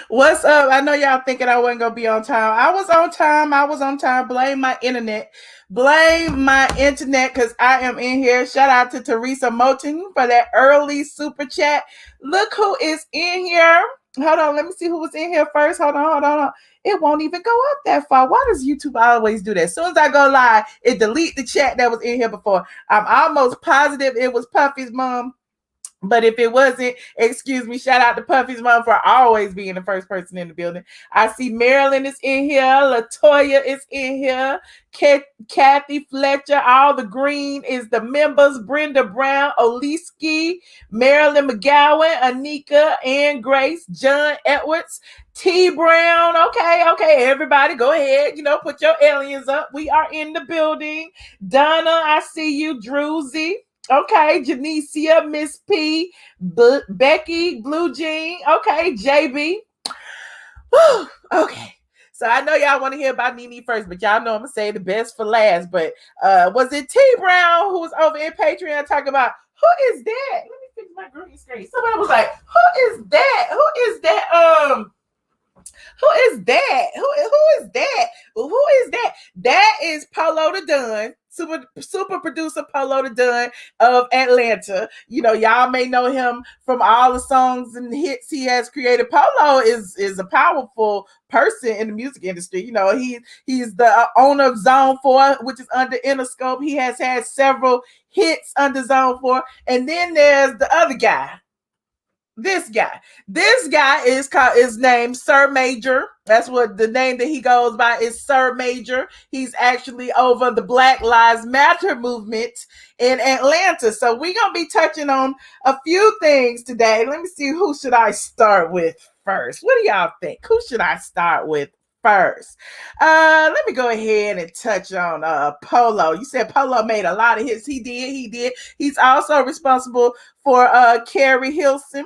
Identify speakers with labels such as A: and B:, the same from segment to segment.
A: What's up? I know y'all thinking I wasn't gonna be on time. I was on time. Blame my internet. Because I am in here. Shout out to Teresa Moten for that early super chat. Look who is in here. Hold on, let me see who was in here first. Hold on. It won't even go up that far. Why does YouTube always do that? As soon as I go live, it delete the chat that was in here before. I'm almost positive it was Puffy's mom. But if it wasn't, excuse me, shout out to Puffy's mom for always being the first person in the building. I see Marilyn is in here. Latoya is in here. Kathy Fletcher. All the green is the members. Brenda Brown, Oliski, Marilyn McGowan, Anika, Ann Grace, John Edwards, T Brown. Okay. Everybody go ahead. Put your aliens up. We are in the building. Donna, I see you. Druzy. Okay, Janicia, Miss P, Becky, Blue Jean. Okay, JB. Whew, okay. So I know y'all want to hear about NeNe first, but y'all know I'm going to say the best for last. But was it T Brown who was over in Patreon talking about, who is that? Let me fix my green screen. Somebody was like, who is that? Who is that? Who is that? Who is that? Who is that? That is Polow da Don, super producer Polow da Don of Atlanta. Y'all may know him from all the songs and hits he has created. Polow is a powerful person in the music industry. He's the owner of Zone 4, which is under Interscope. He has had several hits under Zone 4. And then there's the other guy. This guy is named Sir Maejor. That's what the name that he goes by is, Sir Maejor. He's actually over the Black Lives Matter movement in Atlanta. So we're going to be touching on a few things today. Let me see, who should I start with first? What do y'all think? Who should I start with first? Let me go ahead and touch on Polow. You said Polow made a lot of hits. He did. He's also responsible for Carrie Hilson.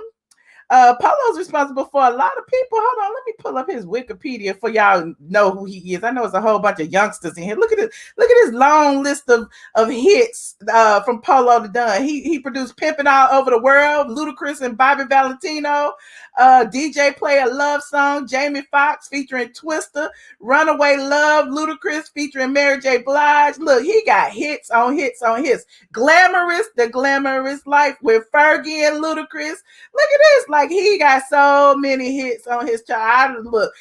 A: Polow's responsible for a lot of people. Hold on, let me pull up his Wikipedia for y'all know who he is. I know it's a whole bunch of youngsters in here. Look at this long list of hits from Polow da Don. He produced Pimpin' All Over the World, Ludacris and Bobby Valentino, DJ Play a Love Song, Jamie Foxx featuring Twister, Runaway Love, Ludacris featuring Mary J. Blige. Look, he got hits on hits on hits. Glamorous, The Glamorous Life with Fergie and Ludacris. Look at this. Like, he got so many hits on his chart. Look,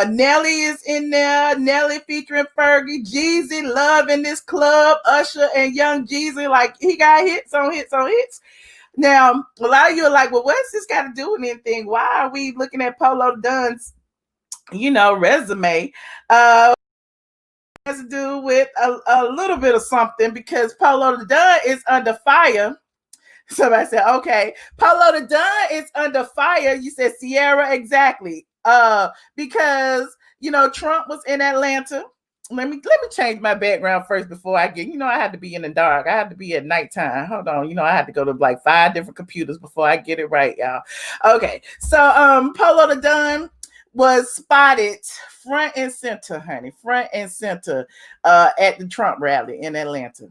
A: Nelly is in there. Nelly featuring Fergie. Jeezy, Love in This Club. Usher and Young Jeezy. Like, he got hits on hits on hits. Now, a lot of you are like, well, what's this got to do with anything? Why are we looking at Polow da Don's, resume? Has to do with a little bit of something, because Polow da Don is under fire. Somebody said, okay, Polow da Don is under fire. You said Sierra, exactly. Because Trump was in Atlanta. Let me change my background first before I get. I had to be in the dark. I had to be at nighttime. Hold on. I had to go to like 5 different computers before I get it right, y'all. Okay, so Polow da Don was spotted front and center, honey, at the Trump rally in Atlanta.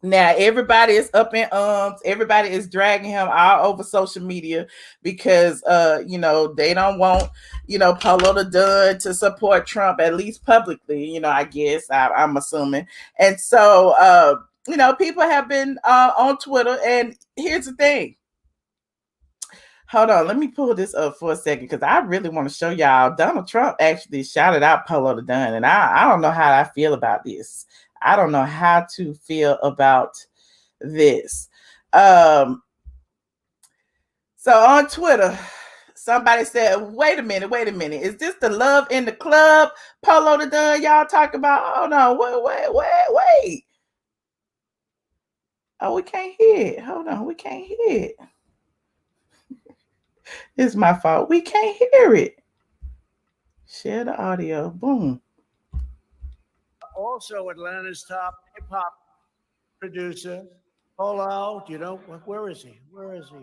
A: Now, everybody is up in arms. Everybody is dragging him all over social media because, they don't want, Polow da Don to support Trump, at least publicly, I guess, I'm assuming. And so, people have been on Twitter. And here's the thing. Hold on, let me pull this up for a second, because I really want to show y'all. Donald Trump actually shouted out Polow da Don, and I don't know how I feel about this. I don't know how to feel about this. So on Twitter, somebody said, wait a minute. Is this the Love in the Club Polow da Don y'all talk about? Oh no, wait. Oh, we can't hear it. Hold on, we can't hear it. It's my fault. We can't hear it. Share the audio. Boom.
B: Also, Atlanta's top hip hop producer, Polow. Do you know where is he? Where is he?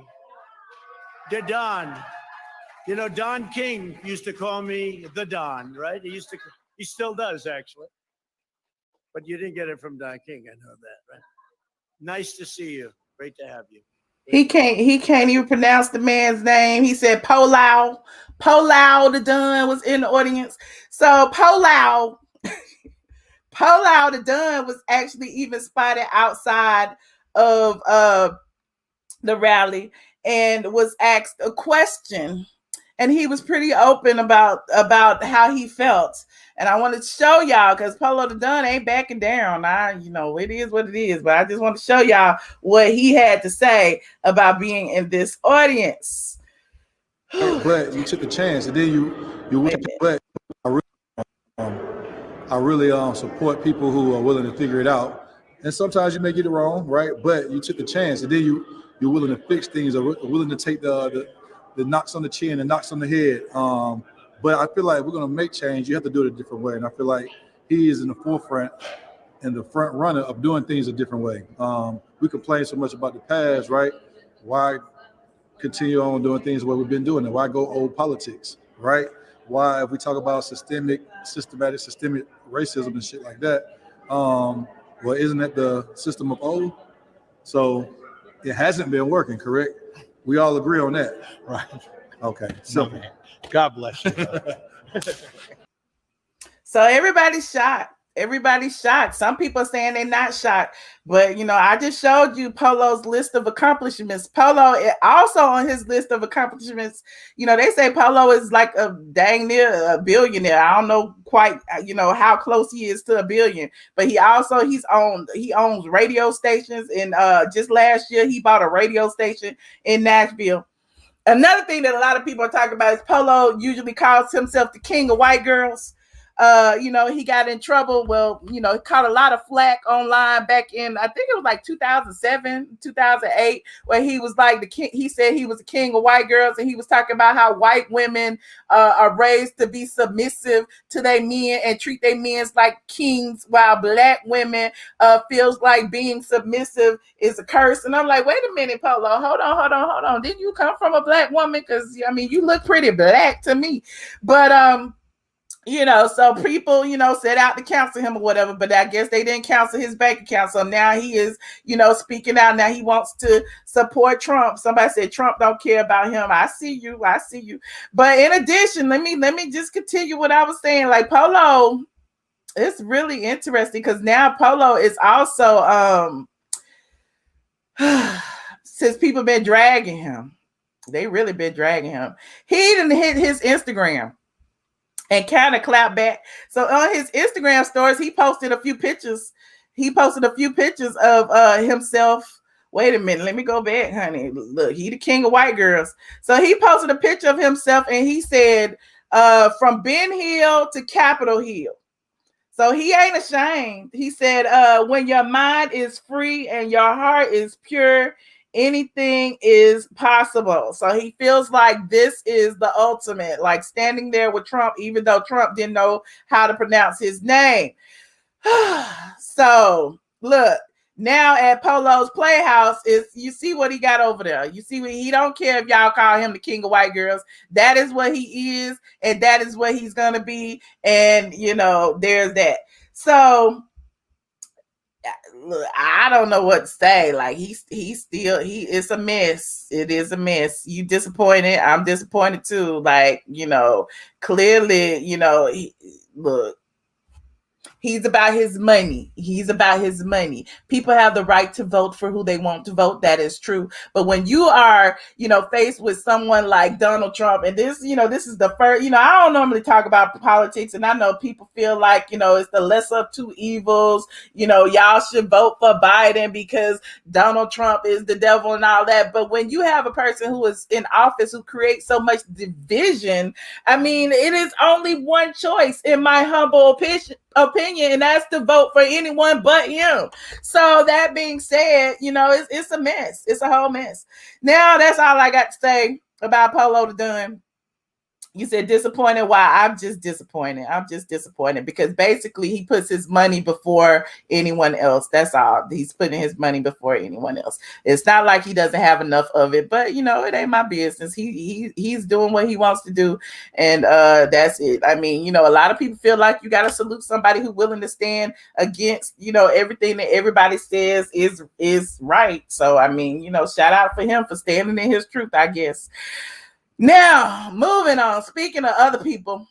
B: Da Don. You know, Don King used to call me the Don, right? He still does, actually. But you didn't get it from Don King, I know that, right? Nice to see you. Great to have you.
A: He can't even pronounce the man's name. He said Polow da Don was in the audience. So Polow da Don was actually even spotted outside of the rally and was asked a question, and he was pretty open about how he felt. And I wanted to show y'all, because Polow da Don ain't backing down. It is what it is, but I just want to show y'all what he had to say about being in this audience.
C: But you took a chance, and then you went. But I really support people who are willing to figure it out. And sometimes you may get it wrong, right? But you took a chance, and then you're willing to fix things, or willing to take the knocks on the chin and knocks on the head. But I feel like we're going to make change. You have to do it a different way. And I feel like he is in the forefront and the front runner of doing things a different way. We complain so much about the past, right? Why continue on doing things the way we've been doing it? Why go old politics, right? Why, if we talk about systemic racism and shit like that, well, isn't that the system of old? So it hasn't been working, correct? We all agree on that, right? Okay. So,
B: God bless you.
A: So everybody's shocked. Everybody's shocked. Some people are saying they're not shocked, but I just showed you Polow's list of accomplishments. Polow also on his list of accomplishments. They say Polow is like a dang near a billionaire. I don't know quite, how close he is to a billion, but he owns radio stations. And just last year he bought a radio station in Nashville. Another thing that a lot of people are talking about is Polow usually calls himself the king of white girls. He got in trouble. Well, he caught a lot of flack online back in, I think it was like 2007, 2008, where he was like the king. He said he was the king of white girls, and he was talking about how white women are raised to be submissive to their men and treat their men like kings, while black women feels like being submissive is a curse. And I'm like, wait a minute, Polow, hold on. Didn't you come from a black woman? Because you look pretty black to me. But so people, set out to counsel him or whatever, but I guess they didn't counsel his bank account. So now he is, speaking out. Now he wants to support Trump. Somebody said Trump don't care about him. I see you. But in addition, let me just continue what I was saying. Like Polow, it's really interesting because now Polow is also, since people been dragging him, they really been dragging him. He didn't hit his Instagram and kind of clap back. So on his Instagram stories, he posted a few pictures. Of himself. Wait a minute, let me go back, honey. Look, he the king of white girls. So he posted a picture of himself, and he said, from Ben Hill to Capitol Hill. So he ain't ashamed. He said, when your mind is free and your heart is pure, anything is possible. So he feels like this is the ultimate, like standing there with Trump, even though Trump didn't know how to pronounce his name. So look, now at Polow's Playhouse, you see what he got over there. You see, he don't care if y'all call him the king of white girls. That is what he is, and that is what he's gonna be. And there's that. So look, I don't know what to say. Like it's a mess. It is a mess. You disappointed. I'm disappointed too. Like, clearly, look, he's about his money. People have the right to vote for who they want to vote. That is true. But when you are, faced with someone like Donald Trump, and this is the first, I don't normally talk about politics, and I know people feel like, it's the lesser of two evils. Y'all should vote for Biden because Donald Trump is the devil and all that. But when you have a person who is in office who creates so much division, it is only one choice, in my humble opinion, and that's to vote for anyone but him. So that being said, it's a mess. It's a whole mess. Now that's all I got to say about Polow da Don. You said disappointed. Why? I'm just disappointed. Because basically he puts his money before anyone else. That's all. He's putting his money before anyone else. It's not like he doesn't have enough of it, but it ain't my business. He's doing what he wants to do, and that's it. I mean, a lot of people feel like you got to salute somebody who's willing to stand against everything that everybody says is right. So I mean, shout out for him for standing in his truth, I guess. Now, moving on. Speaking of other people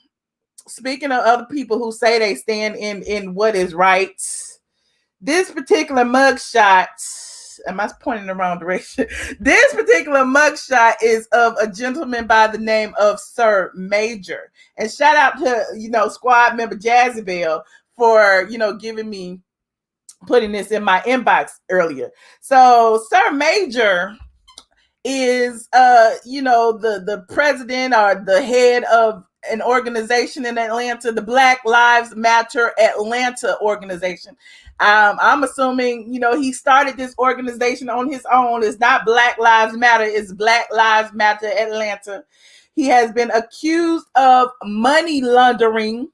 A: who say they stand in what is right, this particular mugshot, am I pointing in the wrong direction? This particular mugshot is of a gentleman by the name of Sir Maejor. And shout out to, squad member Jazzy Bell for, putting this in my inbox earlier. So Sir Maejor is the president or the head of an organization in Atlanta, the Black Lives Matter Atlanta organization. I'm assuming he started this organization on his own. It's not Black Lives Matter, it's Black Lives Matter Atlanta. He has been accused of money laundering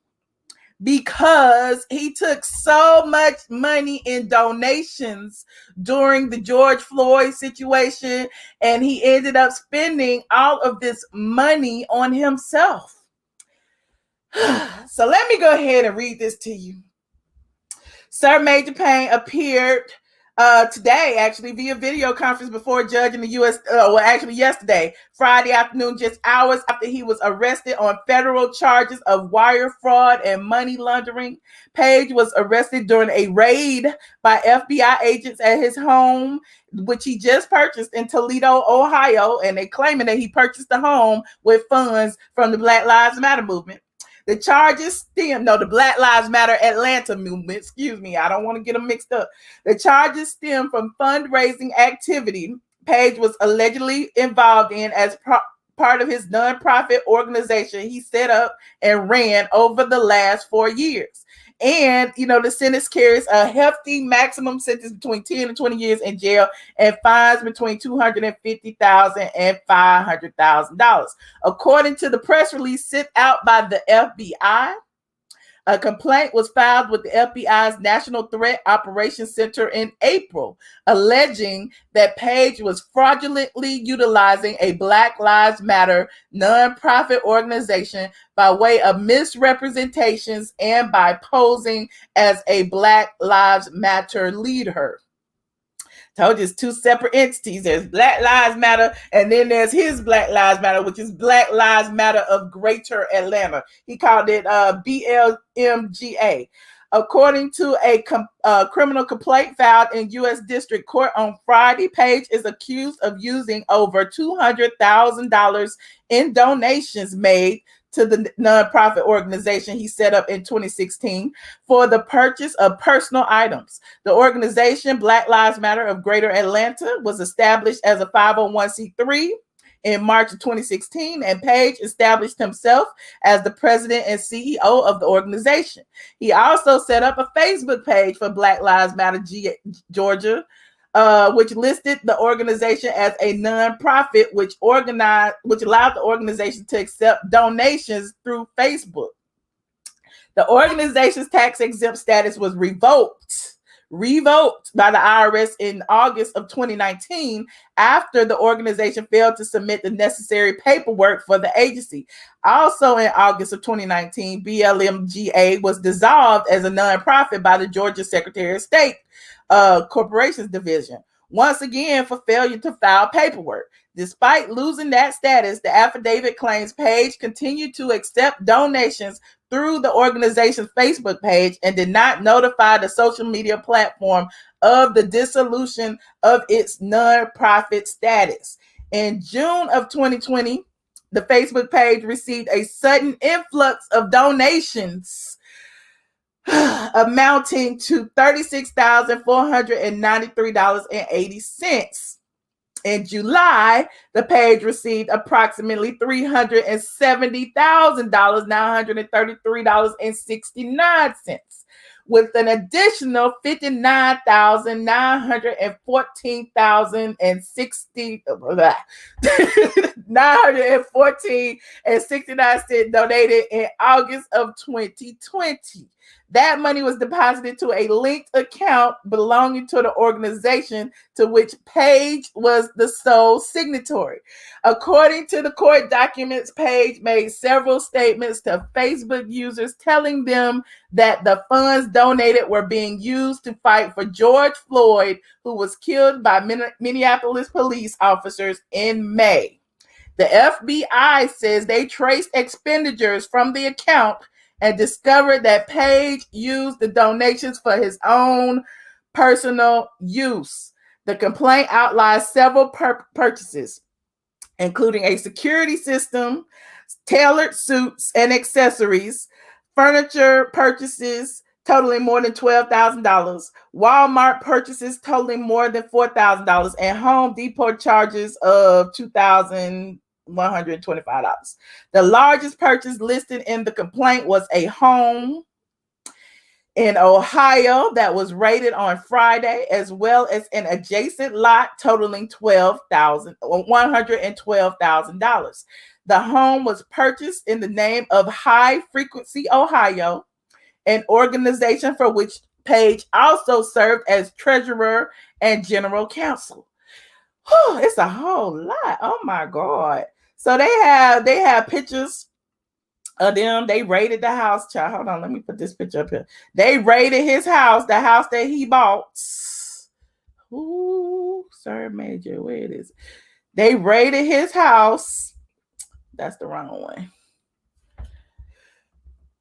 A: because he took so much money in donations during the George Floyd situation, and he ended up spending all of this money on himself. So let me go ahead and read this to you. Sir Maejor Payne appeared today, actually, via video conference before a judge in the U.S., yesterday, Friday afternoon, just hours after he was arrested on federal charges of wire fraud and money laundering. Page was arrested during a raid by FBI agents at his home, which he just purchased in Toledo, Ohio, and they claiming that he purchased the home with funds from the Black Lives Matter movement. The charges the Black Lives Matter Atlanta movement, excuse me, I don't want to get them mixed up. The charges stem from fundraising activity Page was allegedly involved in as part of his nonprofit organization he set up and ran over the last 4 years. And, the sentence carries a hefty maximum sentence between 10 and 20 years in jail and fines between $250,000 and $500,000. According to the press release sent out by the FBI, a complaint was filed with the FBI's National Threat Operations Center in April, alleging that Page was fraudulently utilizing a Black Lives Matter nonprofit organization by way of misrepresentations and by posing as a Black Lives Matter leader. Told you it's two separate entities. There's Black Lives Matter, and then there's his Black Lives Matter, which is Black Lives Matter of Greater Atlanta. He called it BLMGA. According to a criminal complaint filed in U.S. District Court on Friday, Page is accused of using over $200,000 in donations made to the nonprofit organization he set up in 2016 for the purchase of personal items. The organization, Black Lives Matter of Greater Atlanta, was established as a 501c3 in March of 2016, and Page established himself as the president and CEO of the organization. He also set up a Facebook page for Black Lives Matter Georgia, which listed the organization as a nonprofit, which allowed the organization to accept donations through Facebook. The organization's tax-exempt status was revoked by the IRS in August of 2019 after the organization failed to submit the necessary paperwork for the agency. Also in August of 2019, BLMGA was dissolved as a nonprofit by the Georgia Secretary of State Corporations Division, once again for failure to file paperwork. Despite losing that status, the affidavit claims Page continued to accept donations through the organization's Facebook page and did not notify the social media platform of the dissolution of its nonprofit status. In June of 2020, the Facebook page received a sudden influx of donations amounting to $36,493.80. In July, the page received approximately $370,000, $933.69, with an additional $914.69 donated in August of 2020. That money was deposited to a linked account belonging to the organization to which Page was the sole signatory. According to the court documents, Page made several statements to Facebook users telling them that the funds donated were being used to fight for George Floyd, who was killed by Minneapolis police officers in May. The FBI says they traced expenditures from the account and discovered that Page used the donations for his own personal use. The complaint outlines several purchases, including a security system, tailored suits and accessories, furniture purchases totaling more than $12,000, Walmart purchases totaling more than $4,000, and Home Depot charges of $2,125. The largest purchase listed in the complaint was a home in Ohio that was raided on Friday, as well as an adjacent lot totaling $112,000. The home was purchased in the name of High Frequency Ohio, an organization for which Page also served as treasurer and general counsel. It's a whole lot. Oh my God. So they have pictures of them. They raided the house. Child, hold on, let me put this picture up here. They raided his house, the house that he bought. Ooh, Sir Maejor, where it is? They raided his house. That's the wrong one.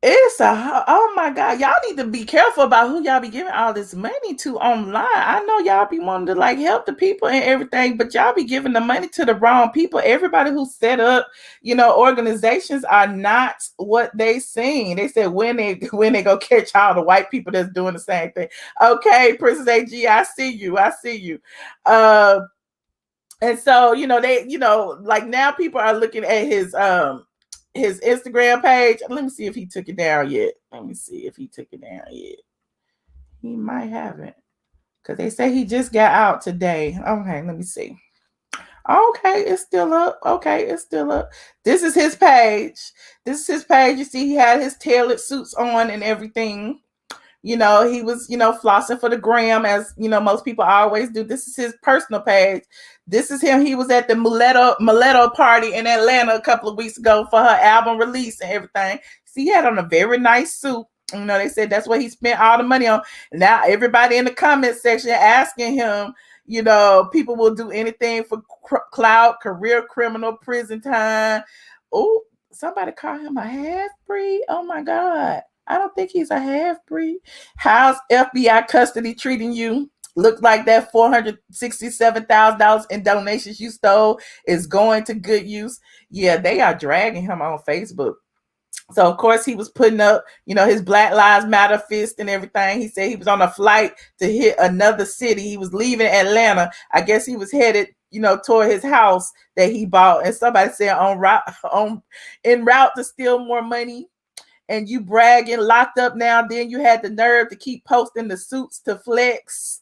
A: Oh my God, y'all need to be careful about who y'all be giving all this money to online. I know y'all be wanting to like help the people and everything, but y'all be giving the money to the wrong people. Everybody who set up, organizations are not what they seem. They said when they go catch all the white people that's doing the same thing. Okay, Princess AG, I see you. And so, they, like now people are looking at his Instagram page. Let me see if he took it down yet. He might haven't, because they say he just got out today. Okay, let me see. Okay, it's still up. This is his page. You see, he had his tailored suits on and everything. He was, flossing for the gram, as, most people always do. This is his personal page. This is him. He was at the Mileto party in Atlanta a couple of weeks ago for her album release and everything. See, he had on a very nice suit. They said that's what he spent all the money on. Now everybody in the comment section asking him, people will do anything for clout, career criminal, prison time. Oh, somebody call him a half-breed. Oh my God. I don't think he's a half-breed. How's FBI custody treating you? Look like that $467,000 in donations you stole is going to good use. Yeah, they are dragging him on Facebook. So, of course, he was putting up, his Black Lives Matter fist and everything. He said he was on a flight to hit another city. He was leaving Atlanta. I guess he was headed, toward his house that he bought. And somebody said en route to steal more money. And you bragging, locked up now, then you had the nerve to keep posting the suits to flex.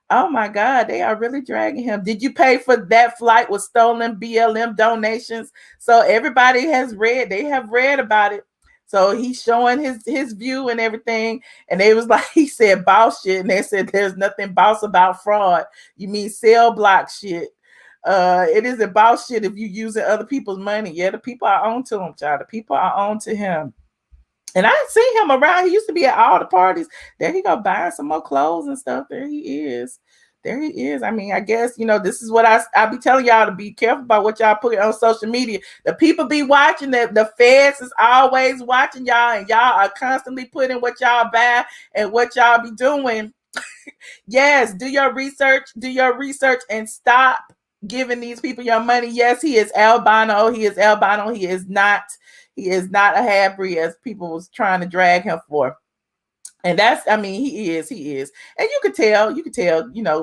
A: Oh my God, they are really dragging him. Did you pay for that flight with stolen BLM donations? So everybody they have read about it. So he's showing his view and everything. And they was like, he said boss shit. And they said there's nothing boss about fraud. You mean cell block shit. It isn't boss shit if you using other people's money. Yeah, the people are on to him, child. The people are on to him. And I seen him around. He used to be at all the parties. There he go buying some more clothes and stuff. There he is. I mean, I guess, this is what I be telling y'all, to be careful about what y'all put on social media. The people be watching. The feds is always watching y'all, and y'all are constantly putting what y'all buy and what y'all be doing. Yes, do your research and stop giving these people your money. Yes, he is albino. He is not a half-breed as people was trying to drag him for. And he is. And you could tell,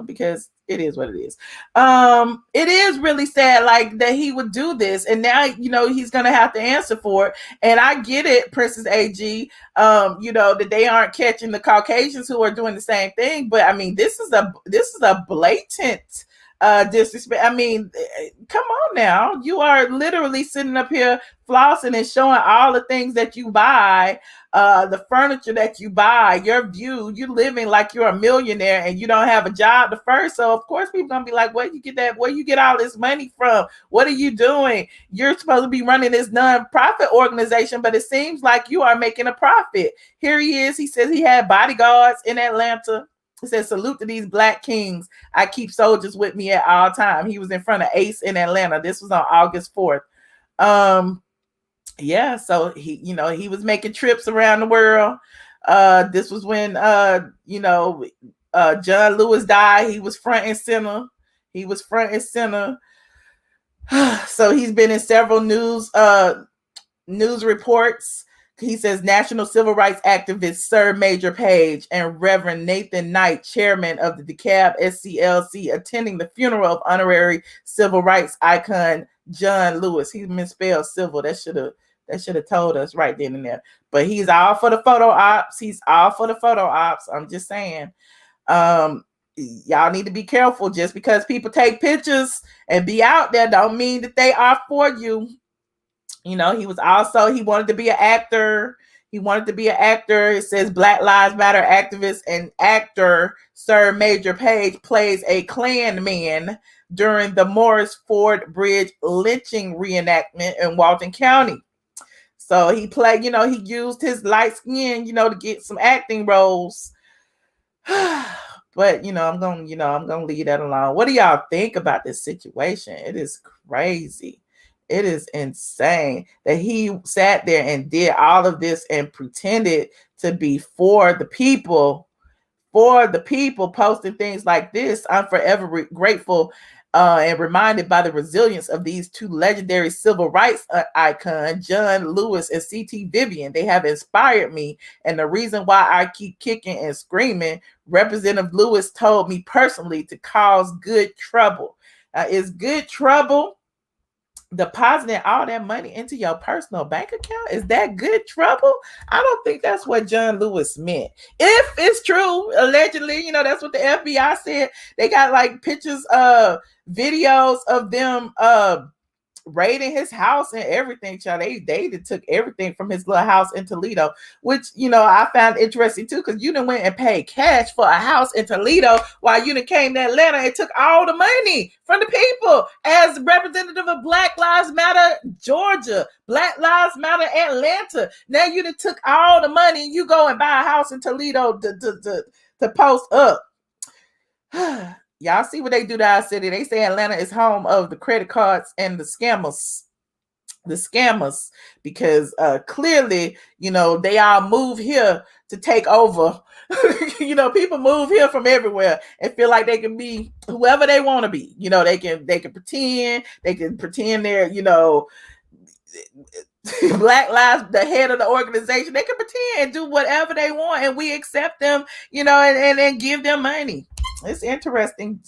A: because It is what it is. It is really sad, like that he would do this, and now he's gonna have to answer for it. And I get it, Princess AG. That they aren't catching the Caucasians who are doing the same thing, but I mean, this is a blatant disrespect. I mean, come on now. You are literally sitting up here flossing and showing all the things that you buy, the furniture that you buy, your view. You living like you're a millionaire and you don't have a job to first. So of course people gonna be like, where you get all this money from? What are you doing? You're supposed to be running this non-profit organization, but it seems like you are making a profit. Here he is. He says he had bodyguards in Atlanta. It says, salute to these Black kings. I keep soldiers with me at all time. He was in front of Ace in Atlanta. This was on August 4th. Yeah, so he was making trips around the world. This was when John Lewis died. He was front and center. So he's been in several news reports. He says national civil rights activist Sir Maejor Page and Reverend Nathan Knight, chairman of the DeKalb SCLC, attending the funeral of honorary civil rights icon John Lewis. He misspelled civil. That should have told us right then and there. But he's all for the photo ops. I'm just saying. Y'all need to be careful. Just because people take pictures and be out there don't mean that they are for you. He wanted to be an actor. It says Black Lives Matter activist and actor Sir Maejor Page plays a Klan man during the Morris Ford Bridge lynching reenactment in Walton County. So he played, he used his light skin, to get some acting roles. But I'm gonna leave that alone. What do y'all think about this situation? It is crazy. It is insane that he sat there and did all of this and pretended to be for the people, posting things like this. I'm forever grateful and reminded by the resilience of these two legendary civil rights icons, John Lewis and C.T. Vivian. They have inspired me, and the reason why I keep kicking and screaming. Representative Lewis told me personally to cause good trouble. Is good trouble depositing all that money into your personal bank account? Is that good trouble? I don't think that's what John Lewis meant. If it's true, allegedly, that's what the FBI said. They got like pictures, videos of them raiding his house and everything, child. They took everything from his little house in Toledo, which I found interesting too, because you done went and paid cash for a house in Toledo while you done came to Atlanta and took all the money from the people as representative of Black Lives Matter Georgia, Black Lives Matter Atlanta. Now you done took all the money and you go and buy a house in Toledo to post up. Y'all see what they do to our city. They say Atlanta is home of the credit cards and the scammers, because clearly, they all move here to take over. People move here from everywhere and feel like they can be whoever they want to be. They can pretend they're, Black Lives, the head of the organization. They can pretend and do whatever they want, and we accept them, and give them money. It's interesting.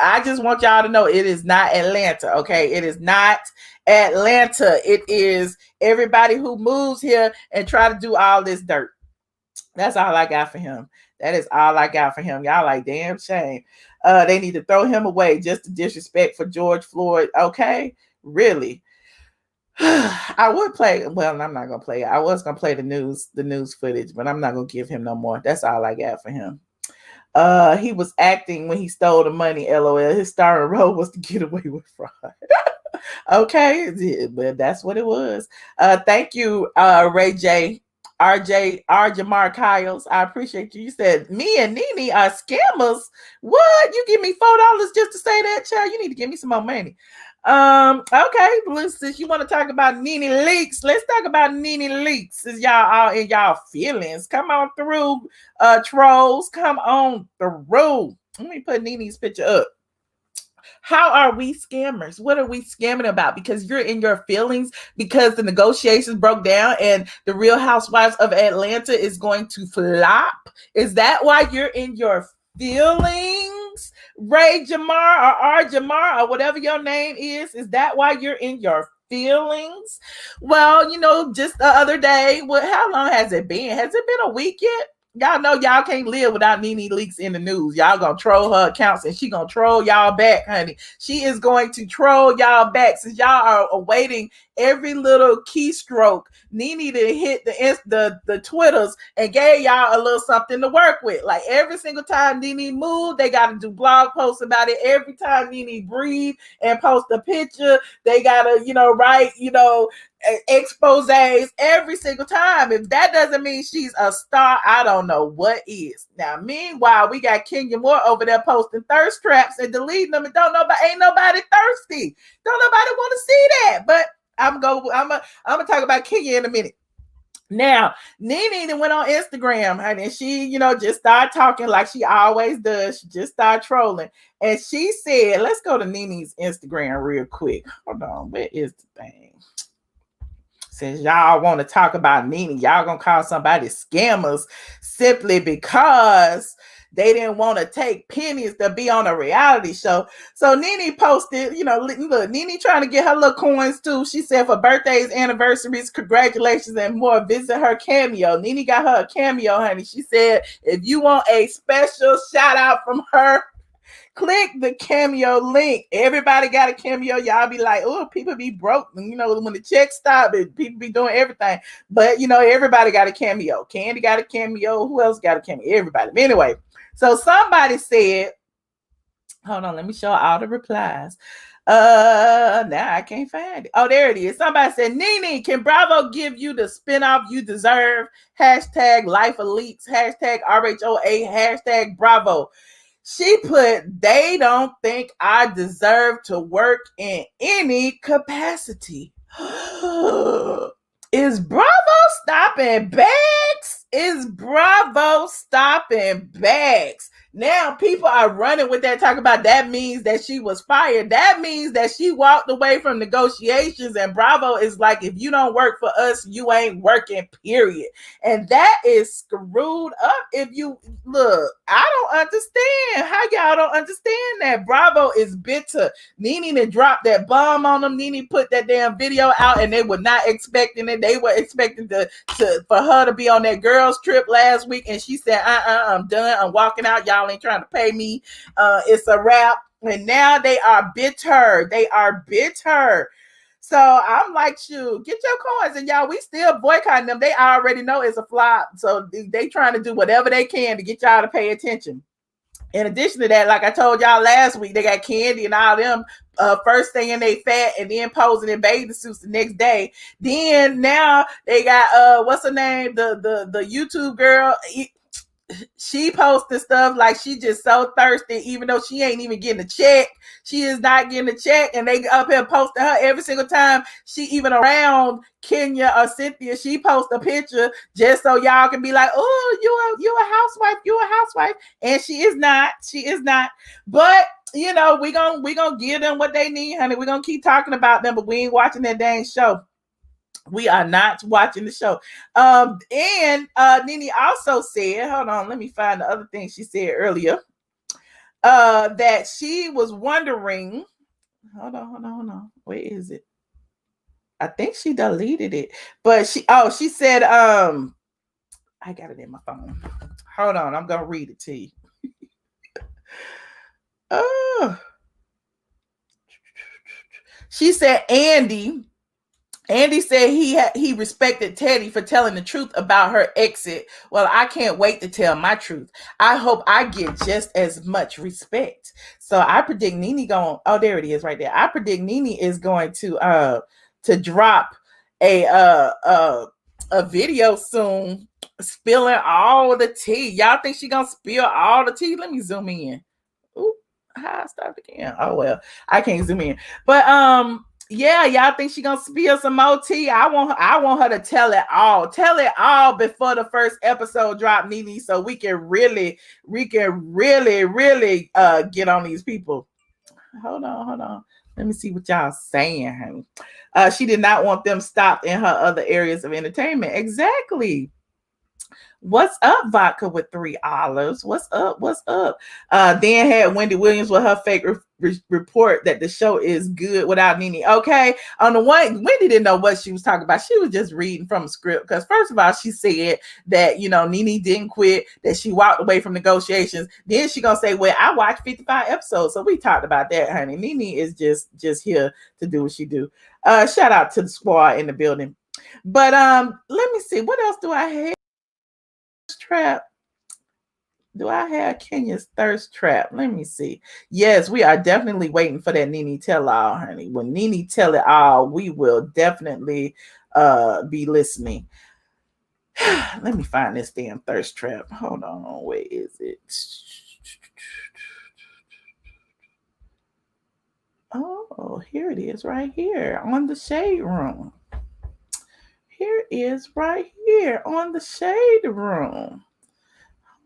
A: I just want y'all to know it is not Atlanta, okay? It is not Atlanta. It is everybody who moves here and try to do all this dirt. That's all I got for him. That is all I got for him. Y'all like, damn shame. They need to throw him away just to disrespect for George Floyd. Okay? Really? I would play. Well, I'm not gonna play it. I was gonna play the news footage, but I'm not gonna give him no more. That's all I got for him. He was acting when he stole the money. LOL. His starring role was to get away with fraud. Okay, but that's what it was. Thank you, Ray J, RJ Jamar Kyles. I appreciate you. You said me and NeNe are scammers. What? You give me $4 just to say that, child? You need to give me some more money. Okay, since you want to talk about NeNe Leakes, let's talk about NeNe Leakes. Since y'all all in y'all feelings, come on through, trolls. Come on through. Let me put NeNe's picture up. How are we scammers? What are we scamming about? Because you're in your feelings because the negotiations broke down and the Real Housewives of Atlanta is going to flop? Is that why you're in your feelings? Ray Jamar or R Jamar or whatever your name is that why you're in your feelings? Well, just the other day, how long has it been? Has it been a week yet? Y'all know y'all can't live without NeNe Leakes in the news. Y'all gonna troll her accounts and she gonna troll y'all back, honey. She is going to troll y'all back since y'all are awaiting every little keystroke. NeNe to hit the Twitters and gave y'all a little something to work with. Like every single time NeNe moved, they got to do blog posts about it. Every time NeNe breathe and post a picture, they gotta, write, exposés every single time. If that doesn't mean she's a star, I don't know what is. Now, meanwhile, we got Kenya Moore over there posting thirst traps and deleting them, and ain't nobody thirsty. Don't nobody want to see that. But I'm gonna talk about Kenya in a minute. Now, NeNe went on Instagram, honey, and she, just started talking like she always does. She just started trolling. And she said, let's go to NeNe's Instagram real quick. Hold on, where is the thing? Since y'all want to talk about NeNe, y'all gonna call somebody scammers simply because they didn't want to take pennies to be on a reality show. So NeNe posted, look, NeNe trying to get her little coins too. She said for birthdays, anniversaries, congratulations, and more, visit her Cameo. NeNe got her a Cameo, honey. She said if you want a special shout out from her, click the Cameo link. Everybody got a Cameo. Y'all be like, oh, people be broke. When the check stop, people be doing everything. But, everybody got a Cameo. Candy got a Cameo. Who else got a Cameo? Everybody. But anyway, so somebody said, hold on, let me show all the replies. Now I can't find it. Oh, there it is. Somebody said, NeNe, can Bravo give you the spinoff you deserve? Hashtag Life of Leaks. Hashtag RHOA. Hashtag Bravo. She put, they don't think I deserve to work in any capacity. Is Bravo stopping bags? Is Bravo stopping bags? Now people are running with that, talk about that means that she was fired. That means that she walked away from negotiations, and Bravo is like, if you don't work for us, you ain't working, period. And that is screwed up. If you look, I don't understand how y'all don't understand that. Bravo is bitter. NeNe dropped that bomb on them. NeNe put that damn video out, and they were not expecting it. They were expecting for her to be on that girls trip last week, and she said, I'm done. I'm walking out. Y'all ain't trying to pay me. It's a wrap. And now they are bitter. They are bitter. So I'm like, shoot, get your coins. And y'all, we still boycotting them. They already know it's a flop. So they trying to do whatever they can to get y'all to pay attention. In addition to that, like I told y'all last week, they got Candy and all them first saying they fat and then posing in bathing suits the next day. Then now they got what's her name? The YouTube girl. She posted stuff like she just so thirsty, even though she ain't even getting a check. She is not getting a check, and they up here posting her every single time she even around Kenya or Cynthia. She posts a picture just so y'all can be like, oh, you a housewife, you a housewife, and she is not. She is not. But we gonna give them what they need, honey. We're gonna keep talking about them, but we ain't watching that dang show. We are not watching the show. And NeNe also said, hold on, let me find the other thing she said earlier. That she was wondering, hold on. Where is it? I think she deleted it. But she said, I got it in my phone. Hold on, I'm gonna read it to you. She said Andy said he respected Teddy for telling the truth about her exit. Well, I can't wait to tell my truth. I hope I get just as much respect. So I predict NeNe there it is right there. I predict NeNe is going to drop a video soon spilling all the tea. Y'all think she gonna spill all the tea? Let me zoom in. Ooh, how I stopped again. Oh well, I can't zoom in. But yeah, y'all think she gonna spill some more tea? I want her to tell it all before the first episode drop, NeNe, so we can really get on these people. Hold on. Let me see what y'all saying, honey. She did not want them stopped in her other areas of entertainment. Exactly. What's up, vodka with 3 olives? What's up? What's up? Then had Wendy Williams with her fake report that the show is good without NeNe. Okay, on the one, Wendy didn't know what she was talking about. She was just reading from a script because first of all, she said that NeNe didn't quit, that she walked away from negotiations. Then she gonna say, "Well, I watched 55 episodes," so we talked about that, honey. NeNe is just here to do what she do. Shout out to the squad in the building. But let me see, what else do I have? Trap. Do I have Kenya's thirst trap? Let me see. Yes, we are definitely waiting for that NeNe tell all, honey. When NeNe tell it all, we will definitely be listening. Let me find this damn thirst trap. Hold on, where is it? Oh, here it is, right here on the shade room. Here is right here on the shade room.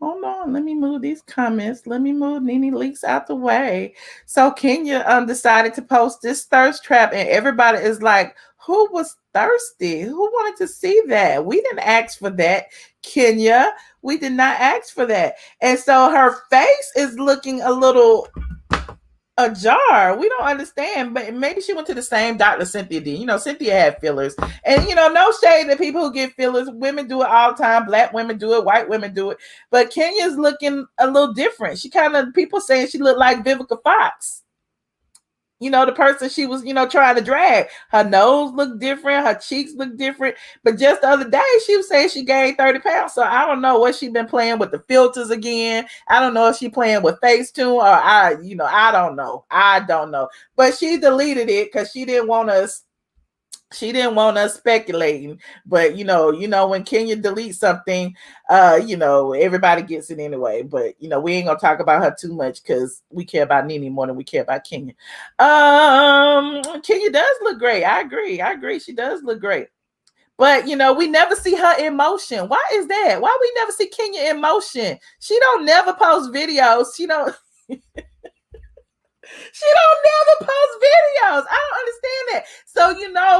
A: Hold on, let me move these comments. Let me move NeNe Leakes out the way. So Kenya decided to post this thirst trap, and everybody is like, who was thirsty? Who wanted to see that? We didn't ask for that, Kenya. We did not ask for that. And so her face is looking a little ajar. We don't understand, but maybe she went to the same doctor Cynthia did. Cynthia had fillers, and no shade to people who get fillers. Women do it all the time. Black women do it. White women do it. But Kenya's looking a little different. She people saying she looked like Vivica Fox. The person she was, trying to drag. Her nose looked different. Her cheeks looked different. But just the other day, she was saying she gained 30 pounds. So I don't know what she been playing with the filters again. I don't know if she playing with Facetune or I don't know. I don't know. But she deleted it because she didn't want us speculating. But when Kenya deletes something, everybody gets it anyway. But we ain't gonna talk about her too much because we care about NeNe more than we care about Kenya. Kenya does look great. I agree. She does look great. But we never see her in motion. Why is that? Why we never see Kenya in motion? She don't never post videos. She don't never post videos. I don't understand that. So,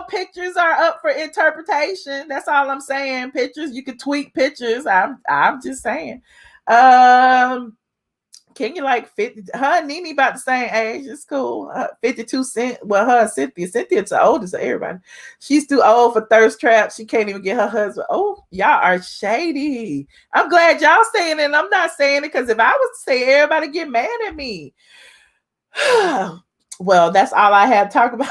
A: pictures are up for interpretation. That's all I'm saying. Pictures, you can tweak pictures. I'm just saying. Kenya like 50. Her and NeNe about the same age. It's cool. 52 cent. Well, her and Cynthia's the oldest of everybody. She's too old for thirst traps. She can't even get her husband. Oh, y'all are shady. I'm glad y'all saying it. And I'm not saying it because if I was to say it, everybody get mad at me. Well, that's all I have to talk about.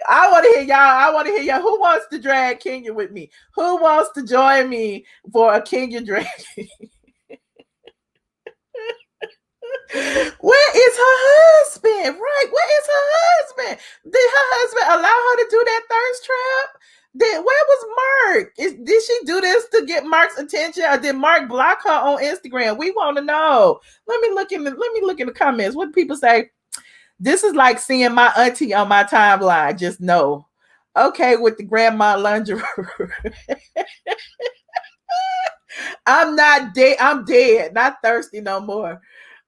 A: I want to hear y'all. Who wants to drag Kenya with me? Who wants to join me for a Kenya drag? Where is her husband? Right? Where is her husband? Did her husband allow her to do that thirst trap? Where was Mark? Did she do this to get Mark's attention, or did Mark block her on Instagram? We want to know. Let me look in the comments. What do people say? This is like seeing my auntie on my timeline. Just know. Okay, with the grandma lingerie. I'm not dead. I'm dead. Not thirsty no more.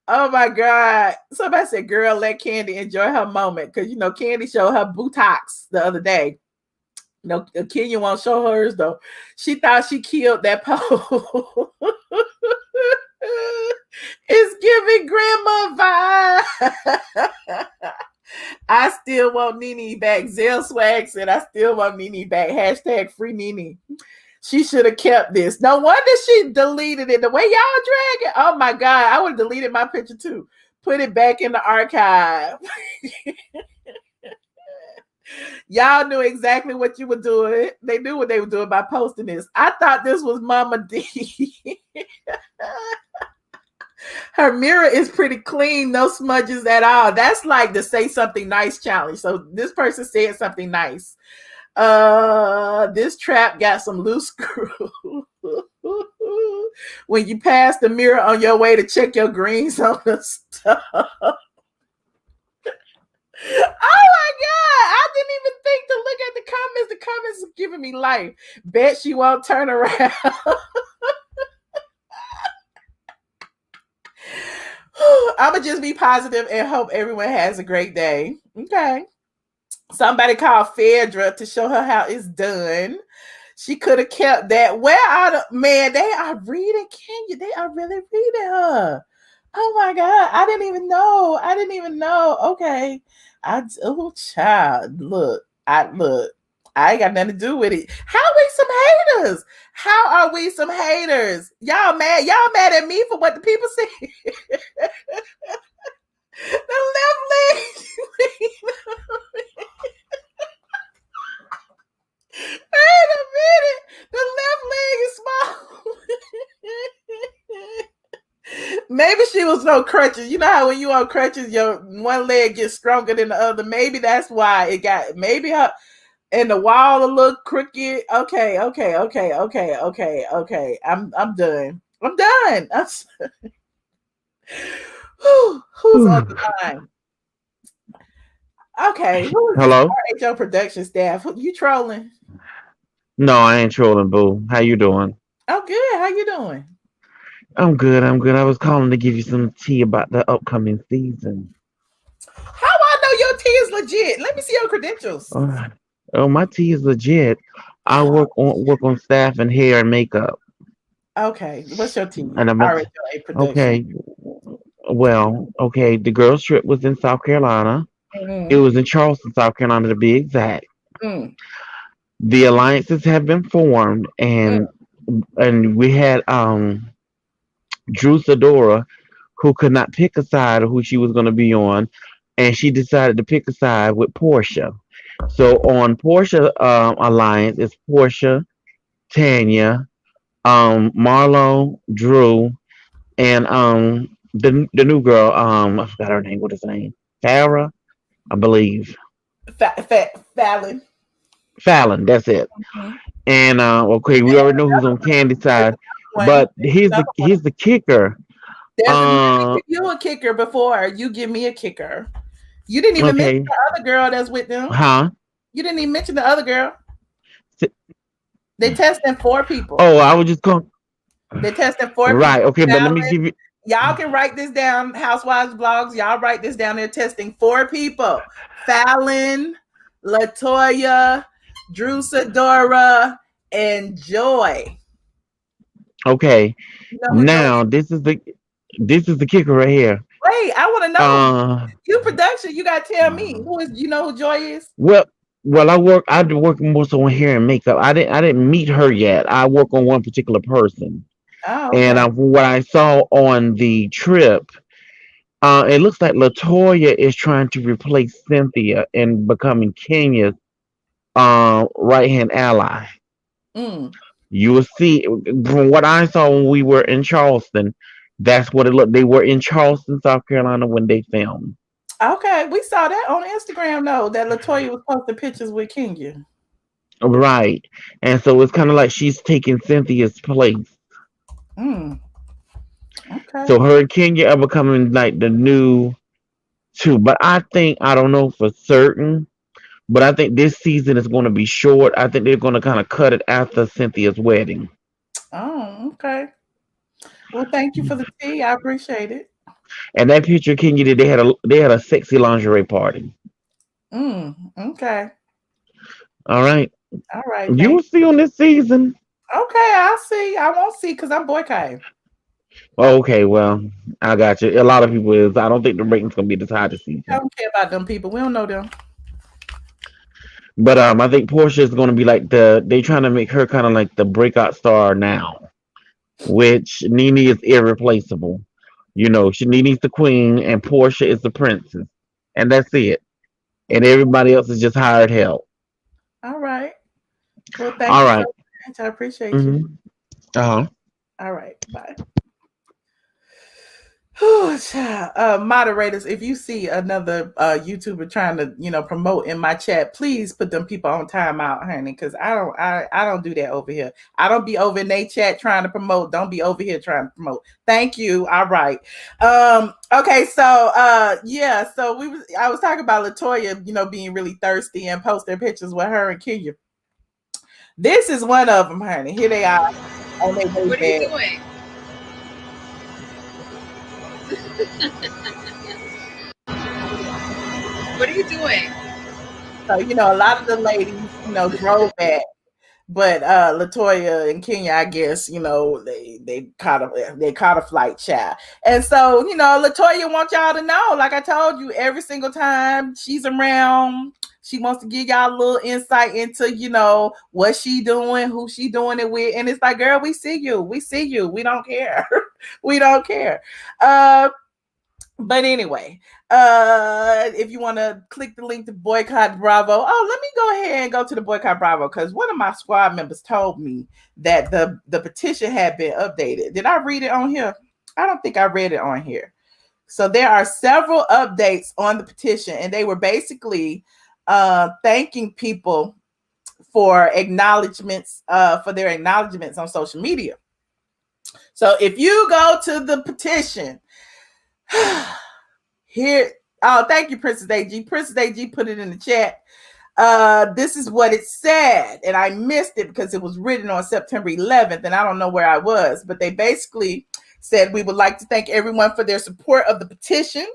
A: Oh my God. Somebody said, girl, let Candy enjoy her moment. Because, Candy showed her buttocks the other day. Kenya won't show hers, though. She thought she killed that pole. It's giving grandma vibe. I still want NeNe back. Zell Swag said, I still want NeNe back. Hashtag free NeNe. She should have kept this. No wonder she deleted it. The way y'all drag it. Oh my God. I would have deleted my picture too. Put it back in the archive. Y'all knew exactly what you were doing. They knew what they were doing by posting this. I thought this was Mama D. Her mirror is pretty clean. No smudges at all. That's like the say something nice challenge. So this person said something nice. This trap got some loose screw. When you pass the mirror on your way to check your greens on the stuff. Oh my God. I didn't even think to look at the comments. The comments are giving me life. Bet she won't turn around. I'm going to just be positive and hope everyone has a great day. Okay. Somebody called Phaedra to show her how it's done. She could have kept that. Where are the man? They are reading Kenya. They are really reading her. Oh my God. I didn't even know. Okay. Oh child. Look. I ain't got nothing to do with it. How are we some haters? How are we some haters? Y'all mad? Y'all mad at me for what the people say? The left leg. Wait a minute. The left leg is small. Maybe she was on crutches. You know how when you on crutches, your one leg gets stronger than the other. Maybe that's why it got. Maybe her and the wall a little crooked. Okay. I'm done. Who's on the line? Okay. Who is
D: Hello?
A: this RHO production staff? You trolling?
D: No, I ain't trolling, boo. How you doing?
A: I'm good. How you doing?
D: I'm good. I was calling to give you some tea about the upcoming season.
A: How I know your tea is legit? Let me see your credentials.
D: Oh, my tea is legit. I work on staff and hair and makeup.
A: Okay. What's your tea?
D: And I'm
A: RHO production.
D: okay. Well, okay. The girls' trip was in South Carolina.
A: Mm-hmm.
D: It was in Charleston, South Carolina, to be exact.
A: Mm.
D: The alliances have been formed, and we had Drew Sadora, who could not pick a side of who she was going to be on, and she decided to pick a side with Portia. So on Portia alliance is Portia, Tanya, Marlo, Drew, and the new girl, I forgot her name. What is her name? Farrah, I believe.
A: Fallon.
D: Fallon, that's it.
A: Mm-hmm.
D: And okay, we already know who's on Candy's side, but here's the kicker.
A: Give you a kicker before you give me a kicker. You didn't even mention the other girl that's with them.
D: Huh?
A: You didn't even mention the other girl. They testing 4 people.
D: Oh, I was just going.
A: They testing 4 people.
D: Right. Okay, but let me give you.
A: Y'all can write this down. Housewives blogs. Y'all write this down. They're testing 4 people: Fallon, Latoya, Drew Sadora, and Joy.
D: Okay. Now this is the kicker right here.
A: Wait, I want to know. You production. You got to tell me who is. You know who Joy is?
D: Well, I work more so on hair and makeup. I didn't meet her yet. I work on one particular person.
A: Oh, okay.
D: And what I saw on the trip, it looks like Latoya is trying to replace Cynthia and becoming Kenya's right-hand ally.
A: Mm.
D: You will see from what I saw when we were in Charleston. That's what it looked. They were in Charleston, South Carolina, when they filmed.
A: Okay, we saw that on Instagram though. That Latoya was posting pictures with Kenya.
D: Right, and so it's kind of like she's taking Cynthia's place.
A: Mm. Okay.
D: So her and Kenya are becoming like the new two. But I don't know for certain, but I think this season is going to be short. I think they're going to kind of cut it after Cynthia's wedding.
A: Oh, okay. Well, thank you for the tea. I appreciate it.
D: And that picture Kenya did, they had a sexy lingerie party.
A: Okay.
D: All right. You will see on this season.
A: Okay, I'll see. I won't see because I'm boycotting.
D: Okay, well, I got you. A lot of people is. I don't think the rating's gonna be this high this season.
A: I don't care about them people. We don't know them.
D: But I think Portia is gonna be like they trying to make her kind of like the breakout star now, which NeNe is irreplaceable. You know, NeNe's the queen and Portia is the princess, and that's it. And everybody else is just hired help.
A: All right. Well, thank you so much. I appreciate you.
D: All
A: right. Bye. Moderators, if you see another YouTuber trying to, promote in my chat, please put them people on timeout, honey, because I don't do that over here. I don't be over in their chat trying to promote. Don't be over here trying to promote. Thank you. All right. Okay. So I was talking about Latoya, being really thirsty and posting pictures with her and Kenya. This is one of them, honey. Here they are. On their way
E: what are you doing? What are you doing?
A: So, a lot of the ladies, drove back. But Latoya and Kenya, I guess, they caught a flight, child. And so, Latoya wants y'all to know, like I told you, every single time she's around, she wants to give y'all a little insight into, what she doing, who she doing it with. And it's like, girl, we see you. We don't care. We don't care. But anyway, if you want to click the link to Boycott Bravo, let me go ahead and go to the Boycott Bravo, because one of my squad members told me that the petition had been updated. Did I read it on here? I don't think I read it on here. So there are several updates on the petition, and they were basically thanking people for acknowledgments, for their acknowledgments on social media. So if you go to the petition, here, thank you, Princess AG. Princess AG put it in the chat. This is what it said, and I missed it because it was written on September 11th, and I don't know where I was, but they basically said, we would like to thank everyone for their support of the petition,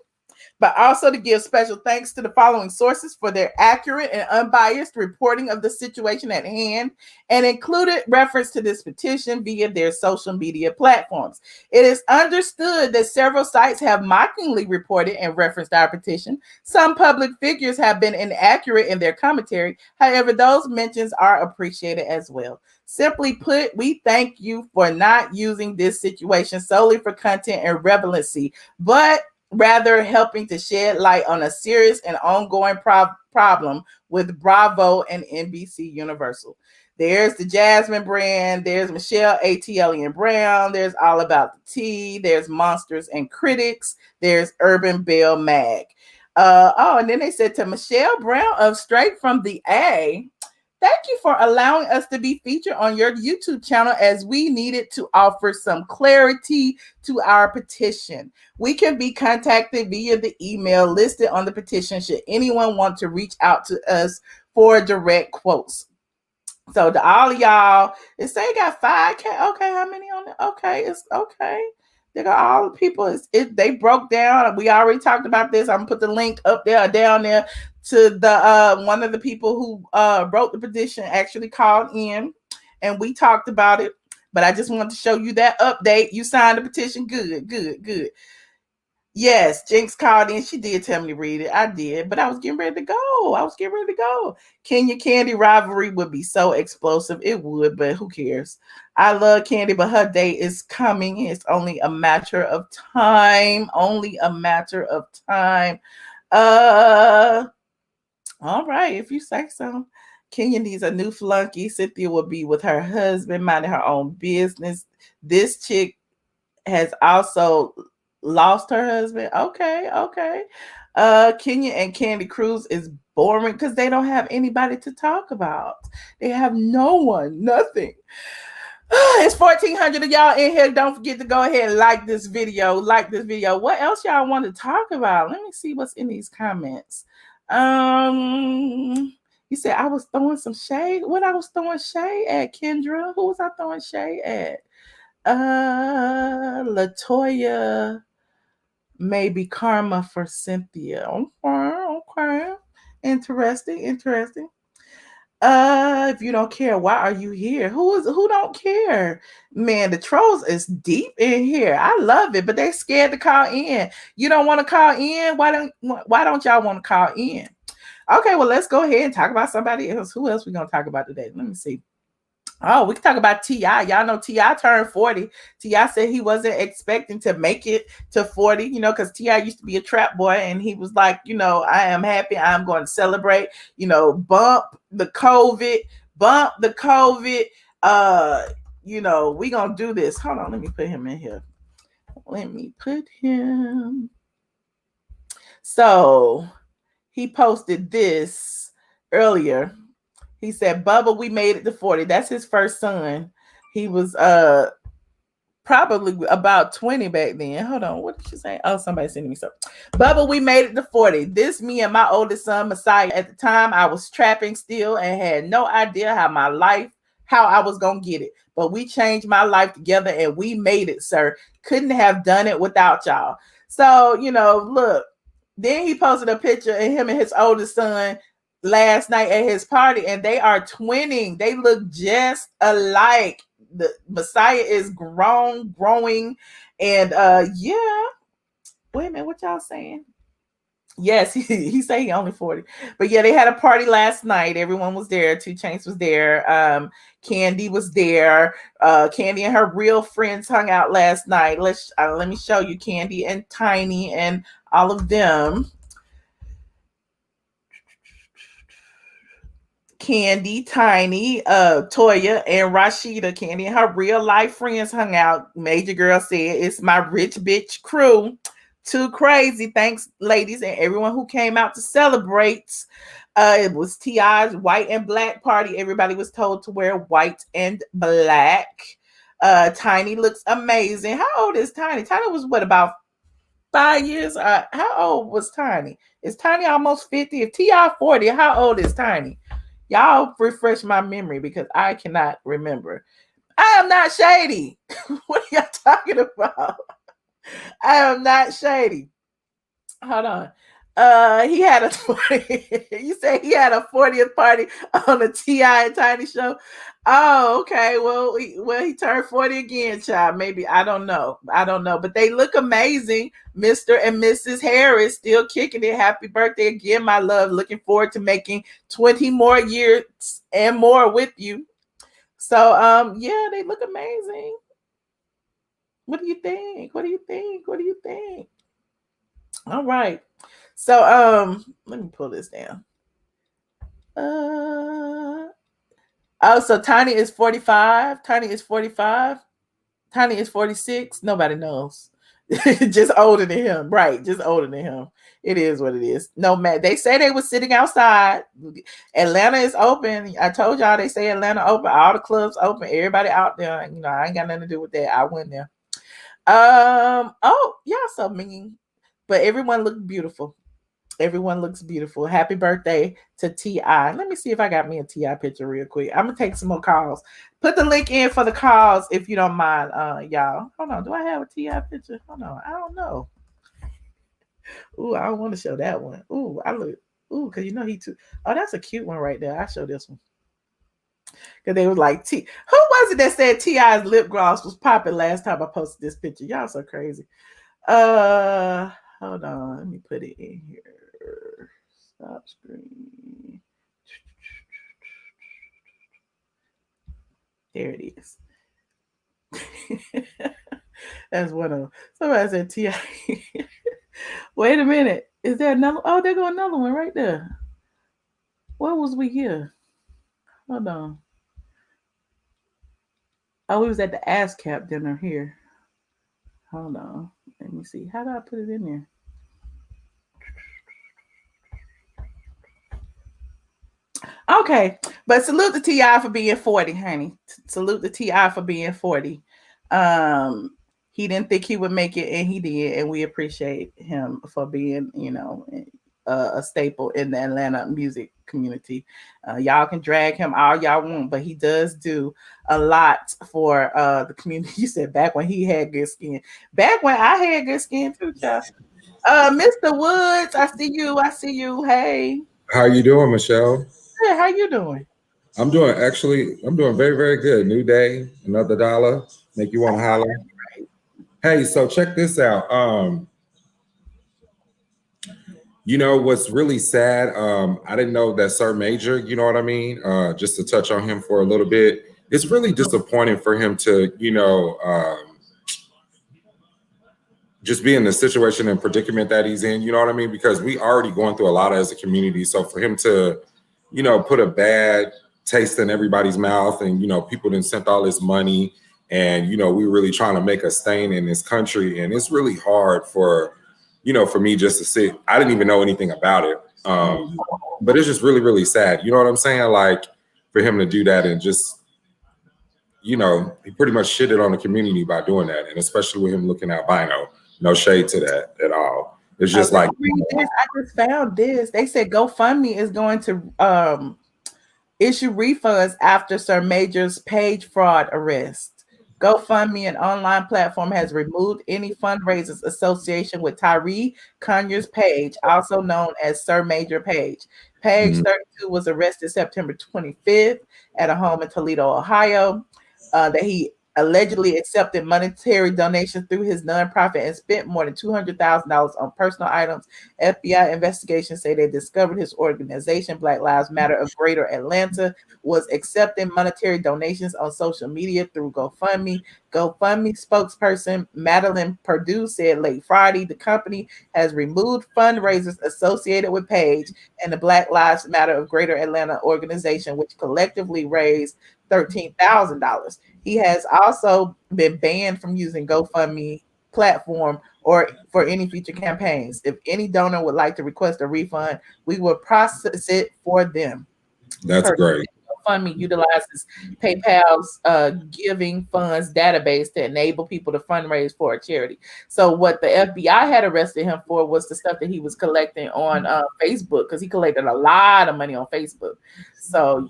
A: but also to give special thanks to the following sources for their accurate and unbiased reporting of the situation at hand, and included reference to this petition via their social media platforms. It is understood that several sites have mockingly reported and referenced our petition. Some public figures have been inaccurate in their commentary. However, those mentions are appreciated as well. Simply put, we thank you for not using this situation solely for content and relevancy, but rather helping to shed light on a serious and ongoing problem with Bravo and NBC Universal. There's the Jasmine brand, there's Michelle ATLien Brown, there's All About the Tea, there's Monsters and Critics, there's Urban Bell Mag. And then they said to Michelle Brown of Straight from the A, thank you for allowing us to be featured on your YouTube channel, as we needed to offer some clarity to our petition. We can be contacted via the email listed on the petition should anyone want to reach out to us for direct quotes. So to all of y'all, it say you got 5K. Okay, how many on it? Okay, it's okay. They got all the people. They broke down. We already talked about this. I'm gonna put the link up there, down there, to the one of the people who wrote the petition actually called in, and we talked about it. But I just wanted to show you that update. You signed the petition. Good. Yes, Jinx called in. She did tell me to read it. I did, but I was getting ready to go. Kenya Candy rivalry would be so explosive. It would, but who cares? I love Candy, but her day is coming. It's only a matter of time. All right, if you say so. Kenya needs a new flunky. Cynthia will be with her husband, minding her own business. This chick has also lost her husband. Okay. Kenya and Candy Cruz is boring because they don't have anybody to talk about. They have no one, nothing. It's 1,400 of y'all in here. Don't forget to go ahead and like this video. What else y'all want to talk about? Let me see what's in these comments. You said I was throwing some shade. What I was throwing shade at, Kendra? Who was I throwing shade at? Latoya, maybe karma for Cynthia. Okay. Interesting. If you don't care, why are you here? Who don't care? Man, the trolls is deep in here. I love it, but they're scared to call in. You don't want to call in? Why don't y'all want to call in? Okay, well, let's go ahead and talk about somebody else. Who else we gonna talk about today? Let me see. Oh, we can talk about T.I. Y'all know T.I. turned 40. T.I. said he wasn't expecting to make it to 40, because T.I. used to be a trap boy, and he was like, I am happy. I'm going to celebrate, bump the COVID. We going to do this. Hold on, let me put him in here. So he posted this earlier. He said, Bubba, we made it to 40. That's his first son. He was probably about 20 back then. Hold on. What did she say? Oh, somebody sending me something. Bubba, we made it to 40. This me and my oldest son, Messiah. At the time, I was trapping still and had no idea how I was going to get it. But we changed my life together and we made it, sir. Couldn't have done it without y'all. So, look. Then he posted a picture of him and his oldest son last night at his party, and they are twinning. They look just alike. The Messiah is growing, and yeah. Wait a minute, what y'all saying? Yes, he said he only 40. But yeah, they had a party last night. Everyone was there. 2 Chainz was there. Candy was there. Candy and her real friends hung out last night. Let me show you Candy and Tiny and all of them. Candy, Tiny, Toya, and Rashida. Candy and her real life friends hung out. Major Girl said, "It's my rich bitch crew. Too crazy." Thanks, ladies, and everyone who came out to celebrate. It was T.I.'s white and black party. Everybody was told to wear white and black. Tiny looks amazing. How old is Tiny? Tiny was what, about 5 years? How old was Tiny? Is Tiny almost 50? If T.I. 40, how old is Tiny? Y'all refresh my memory because I cannot remember. I am not shady. What are y'all talking about? I am not shady. Hold on. He had a 40. You say he had a 40th party on the T.I. and Tiny show. Oh, okay. Well, he turned 40 again, child. Maybe, I don't know. But they look amazing. Mr. and Mrs. Harris still kicking it. Happy birthday again, my love. Looking forward to making 20 more years and more with you. So yeah, they look amazing. What do you think? All right. So let me pull this down. So Tiny is 45. Tiny is 46. Nobody knows. Just older than him. Right. Just older than him. It is what it is. No, man. They say they were sitting outside. Atlanta is open. I told y'all they say Atlanta open. All the clubs open. Everybody out there. I ain't got nothing to do with that. I went there. Oh, y'all so mean. But everyone looked beautiful. Everyone looks beautiful. Happy birthday to T.I. Let me see if I got me a T.I. picture real quick. I'm gonna take some more calls. Put the link in for the calls if you don't mind, y'all. Hold on. Do I have a T.I. picture? Hold on. I don't know. Ooh, I don't want to show that one. Ooh, because he too. Oh, that's a cute one right there. I'll show this one. Because they was like, who was it that said T.I.'s lip gloss was popping last time I posted this picture? Y'all so crazy. Hold on. Let me put it in here. Stop screen. There it is. That's one of them. Somebody said T.I. Wait a minute. Is there another? Oh, there go another one right there. Where was we here? Hold on. Oh, we was at the ASCAP dinner here. Hold on. Let me see. How do I put it in there? Okay, but salute the T.I. for being 40, honey. Salute the T.I. for being 40. He didn't think he would make it, and he did, and we appreciate him for being, a staple in the Atlanta music community. Y'all can drag him all y'all want, but he does do a lot for the community. You said back when he had good skin. Back when I had good skin too, child. Mr. Woods, I see you. Hey.
E: How you doing, Michelle?
A: Hey, how you doing?
E: I'm doing very, very good. New day, another dollar. Make you want to holler. Hey, so check this out. What's really sad, I didn't know that Sir Maejor, you know what I mean? Just to touch on him for a little bit. It's really disappointing for him to, just be in the situation and predicament that he's in, you know what I mean? Because we already going through a lot as a community. So for him to, put a bad taste in everybody's mouth and, people didn't send all this money and, we really trying to make a stain in this country. And it's really hard for me just to sit. I didn't even know anything about it. But it's just really, really sad. You know what I'm saying? Like for him to do that and just, he pretty much shitted on the community by doing that. And especially with him looking albino. No shade to that at all. It's just like
A: I just found this. They said GoFundMe is going to issue refunds after Sir Maejor's page fraud arrest. GoFundMe, an online platform, has removed any fundraisers association with Tyree Conyers Page, also known as Sir Maejor Page. Page, 32, was arrested September 25th at a home in Toledo, Ohio, that he allegedly accepted monetary donations through his nonprofit and spent more than $200,000 on personal items. FBI investigations say they discovered his organization, Black Lives Matter of Greater Atlanta, was accepting monetary donations on social media through GoFundMe. GoFundMe spokesperson Madeline Perdue said late Friday the company has removed fundraisers associated with Page and the Black Lives Matter of Greater Atlanta organization, which collectively raised $13,000. He has also been banned from using GoFundMe platform or for any future campaigns. If any donor would like to request a refund, we will process it for them.
E: That's great.
A: GoFundMe utilizes PayPal's giving funds database to enable people to fundraise for a charity. So what the FBI had arrested him for was the stuff that he was collecting on Facebook, because he collected a lot of money on Facebook. So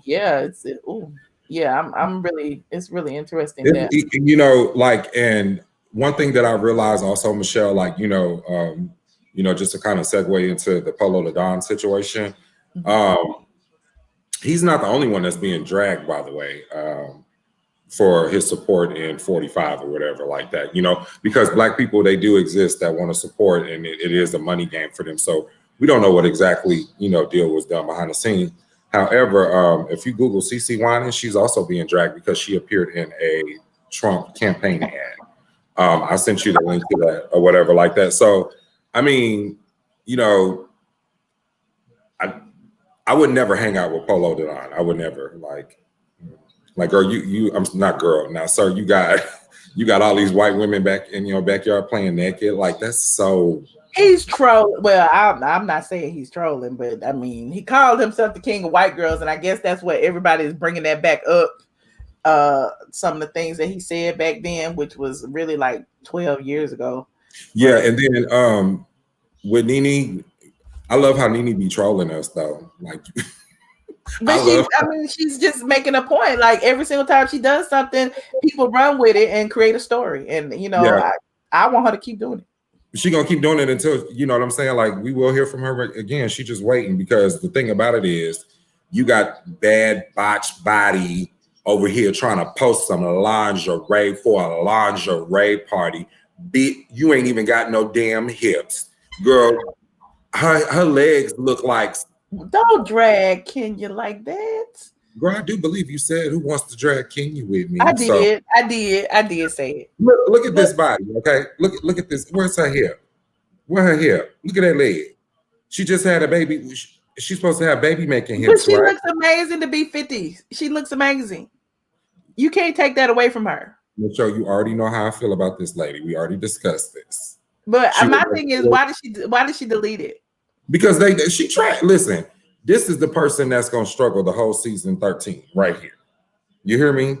A: yeah, I'm really, it's really interesting.
E: You know, like, and one thing that I realized also, Michelle, like, just to kind of segue into the Polow da Don situation, he's not the only one that's being dragged, by the way, for his support in 45 or whatever like that, because Black people, they do exist that want to support, and it is a money game for them. So we don't know what exactly, deal was done behind the scenes. However, if you Google CeCe Winans, she's also being dragged because she appeared in a Trump campaign ad. I sent you the link to that or whatever like that. So, I mean, I would never hang out with Polow da Don. I would never like girl, I'm not girl now, sir. You got all these white women back in your backyard playing naked. Like, that's so.
A: He's trolling. Well, I'm not saying he's trolling, but I mean, he called himself the king of white girls, and I guess that's what everybody is bringing that back up. Some of the things that he said back then, which was really like 12 years ago.
E: Yeah, and then with NeNe, I love how NeNe be trolling us though. Like,
A: but she's just making a point. Like, every single time she does something, people run with it and create a story. And I want her to keep doing it.
E: She gonna keep doing it until, you know what I'm saying? Like, we will hear from her again. She just waiting, because the thing about it is, you got bad botched body over here trying to post some lingerie for a lingerie party. You ain't even got no damn hips, girl. Her legs look like. Don't
A: drag Kenya like that.
E: Girl, I do believe you said, who wants to drag Kenya with me?
A: I did say it.
E: Look at this body, okay? Look at this. Where's her hip? Where her hip? Look at that leg. She just had a baby. She's supposed to have baby making hips,
A: but she looks amazing to be 50. She looks amazing. You can't take that away from her.
E: Michelle, you already know how I feel about this lady. We already discussed this.
A: But my thing is, why did she delete it?
E: Because she tried. Listen, this is the person that's gonna struggle the whole season 13 right here. You hear me?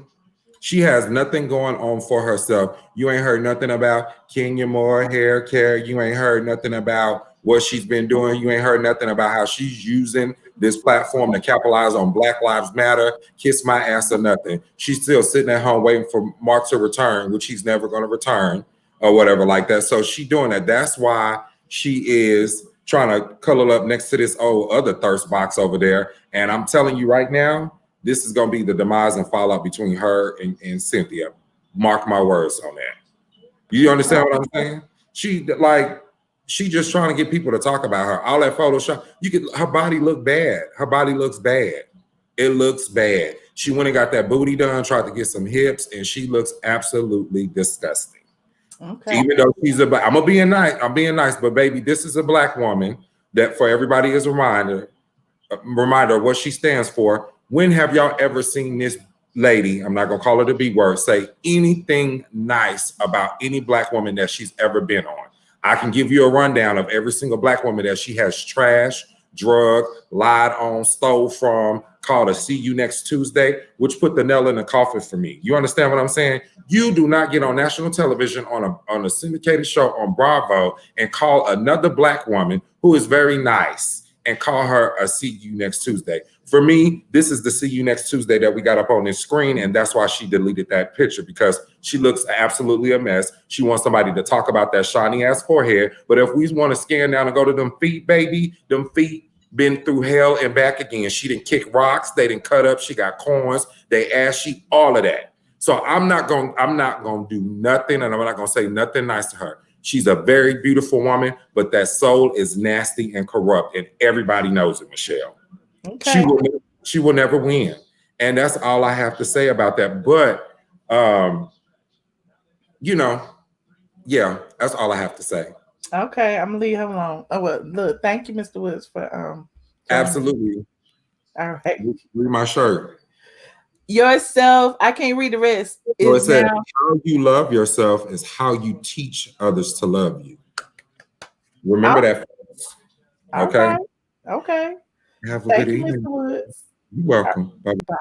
E: She has nothing going on for herself. You ain't heard nothing about Kenya Moore hair care. You ain't heard nothing about what she's been doing. You ain't heard nothing about how she's using this platform to capitalize on Black Lives Matter. Kiss my ass or nothing. She's still sitting at home waiting for Mark to return, which he's never going to return or whatever like that. So she doing that. That's why she is trying to cuddle up next to this old other thirst box over there. And I'm telling you right now, this is going to be the demise and fallout between her and Cynthia. Mark my words on that. You understand what I'm saying? She just trying to get people to talk about her. All that Photoshop, her body look bad. Her body looks bad. It looks bad. She went and got that booty done, tried to get some hips, and she looks absolutely disgusting. Okay. Even though I'm being nice, but baby, this is a Black woman that, for everybody, is a reminder of what she stands for. When have y'all ever seen this lady, I'm not gonna call her the B word, say anything nice about any Black woman that she's ever been on? I can give you a rundown of every single Black woman that she has trashed, drugged, lied on, stole from, called a see you next Tuesday, which put the nail in the coffin for me. You understand what I'm saying? You do not get on national television on a syndicated show on Bravo and call another Black woman who is very nice and call her a see you next Tuesday. For me, this is the see you next Tuesday that we got up on this screen, and that's why she deleted that picture, because she looks absolutely a mess. She wants somebody to talk about that shiny ass forehead, but if we want to scan down and go to them feet, baby, them feet been through hell and back again. She didn't kick rocks, they didn't cut up, she got corns, they ass, she all of that. So I'm not gonna do nothing, and I'm not gonna say nothing nice to her. She's a very beautiful woman, but that soul is nasty and corrupt, and everybody knows it, Michelle.
A: Okay.
E: She will never win. And that's all I have to say about that. But, you know, yeah, that's all I have to say.
A: Okay, I'm gonna leave her alone. Oh well, look, thank you, Mr. Woods, for
E: Absolutely.
A: All right.
E: Read my shirt.
A: Yourself, I can't read the rest.
E: So it said, how you love yourself is how you teach others to love you. Remember that. Okay.
A: Okay.
E: Have a
A: Thank
E: good
A: you,
E: evening.
A: Mr. Woods.
E: You're welcome. Bye-bye.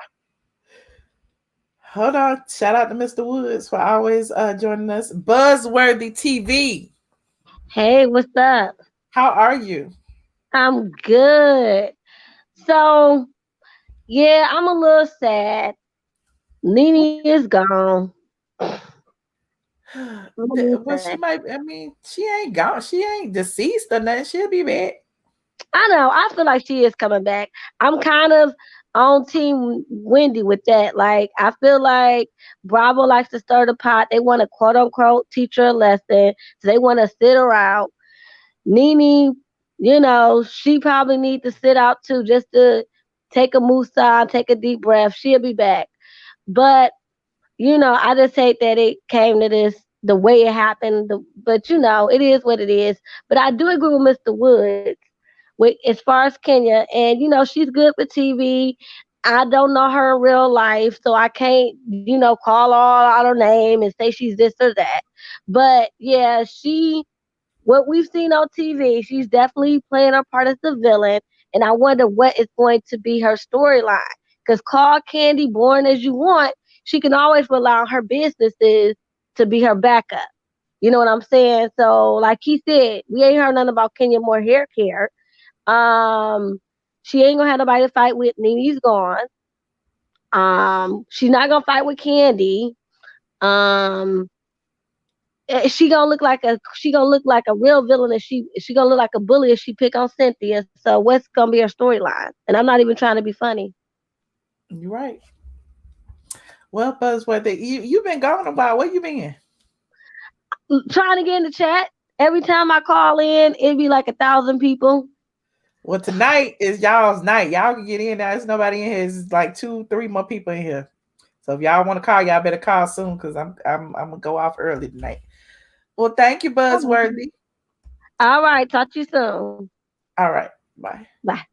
A: Hold on. Shout out to Mr. Woods for always joining us. Buzzworthy TV.
F: Hey, what's up?
A: How are you?
F: I'm good. So, yeah, I'm a little sad. NeNe is gone.
A: Well, she might. I mean, she ain't gone. She ain't deceased or nothing. She'll be back.
F: I know. I feel like she is coming back. I'm kind of on Team Wendy with that. Like, I feel like Bravo likes to stir the pot. They want to quote unquote teach her a lesson. So they want to sit her out. NeNe, you know, she probably need to sit out too, just to take a moose-a, take a deep breath. She'll be back. But, you know, I just hate that it came to this the way it happened. But, you know, it is what it is. But I do agree with Mr. Woods with as far as Kenya. And, you know, she's good for TV. I don't know her in real life, so I can't, you know, call all out her name and say she's this or that. But, yeah, what we've seen on TV, she's definitely playing her part as the villain. And I wonder what is going to be her storyline. Because call Candy born as you want, she can always rely on her businesses to be her backup. You know what I'm saying? So, like he said, we ain't heard nothing about Kenya Moore hair care. She ain't gonna have nobody to fight with. NeNe's gone. She's not gonna fight with Candy. She gonna look like a real villain, and she gonna look like a bully if she pick on Cynthia. So what's gonna be her storyline? And I'm not even trying to be funny.
A: You're right. Well, Buzzworthy, you've been gone a while. Where you been?
F: Trying to get in the chat. Every time I call in, it'd be like 1,000 people.
A: Well, tonight is y'all's night. Y'all can get in. There's nobody in here. It's like 2-3 more people in here. So if y'all want to call, y'all better call soon, because I'm gonna go off early tonight. Well, thank you, Buzzworthy.
F: All right, talk to you soon.
A: All right, bye.
F: Bye.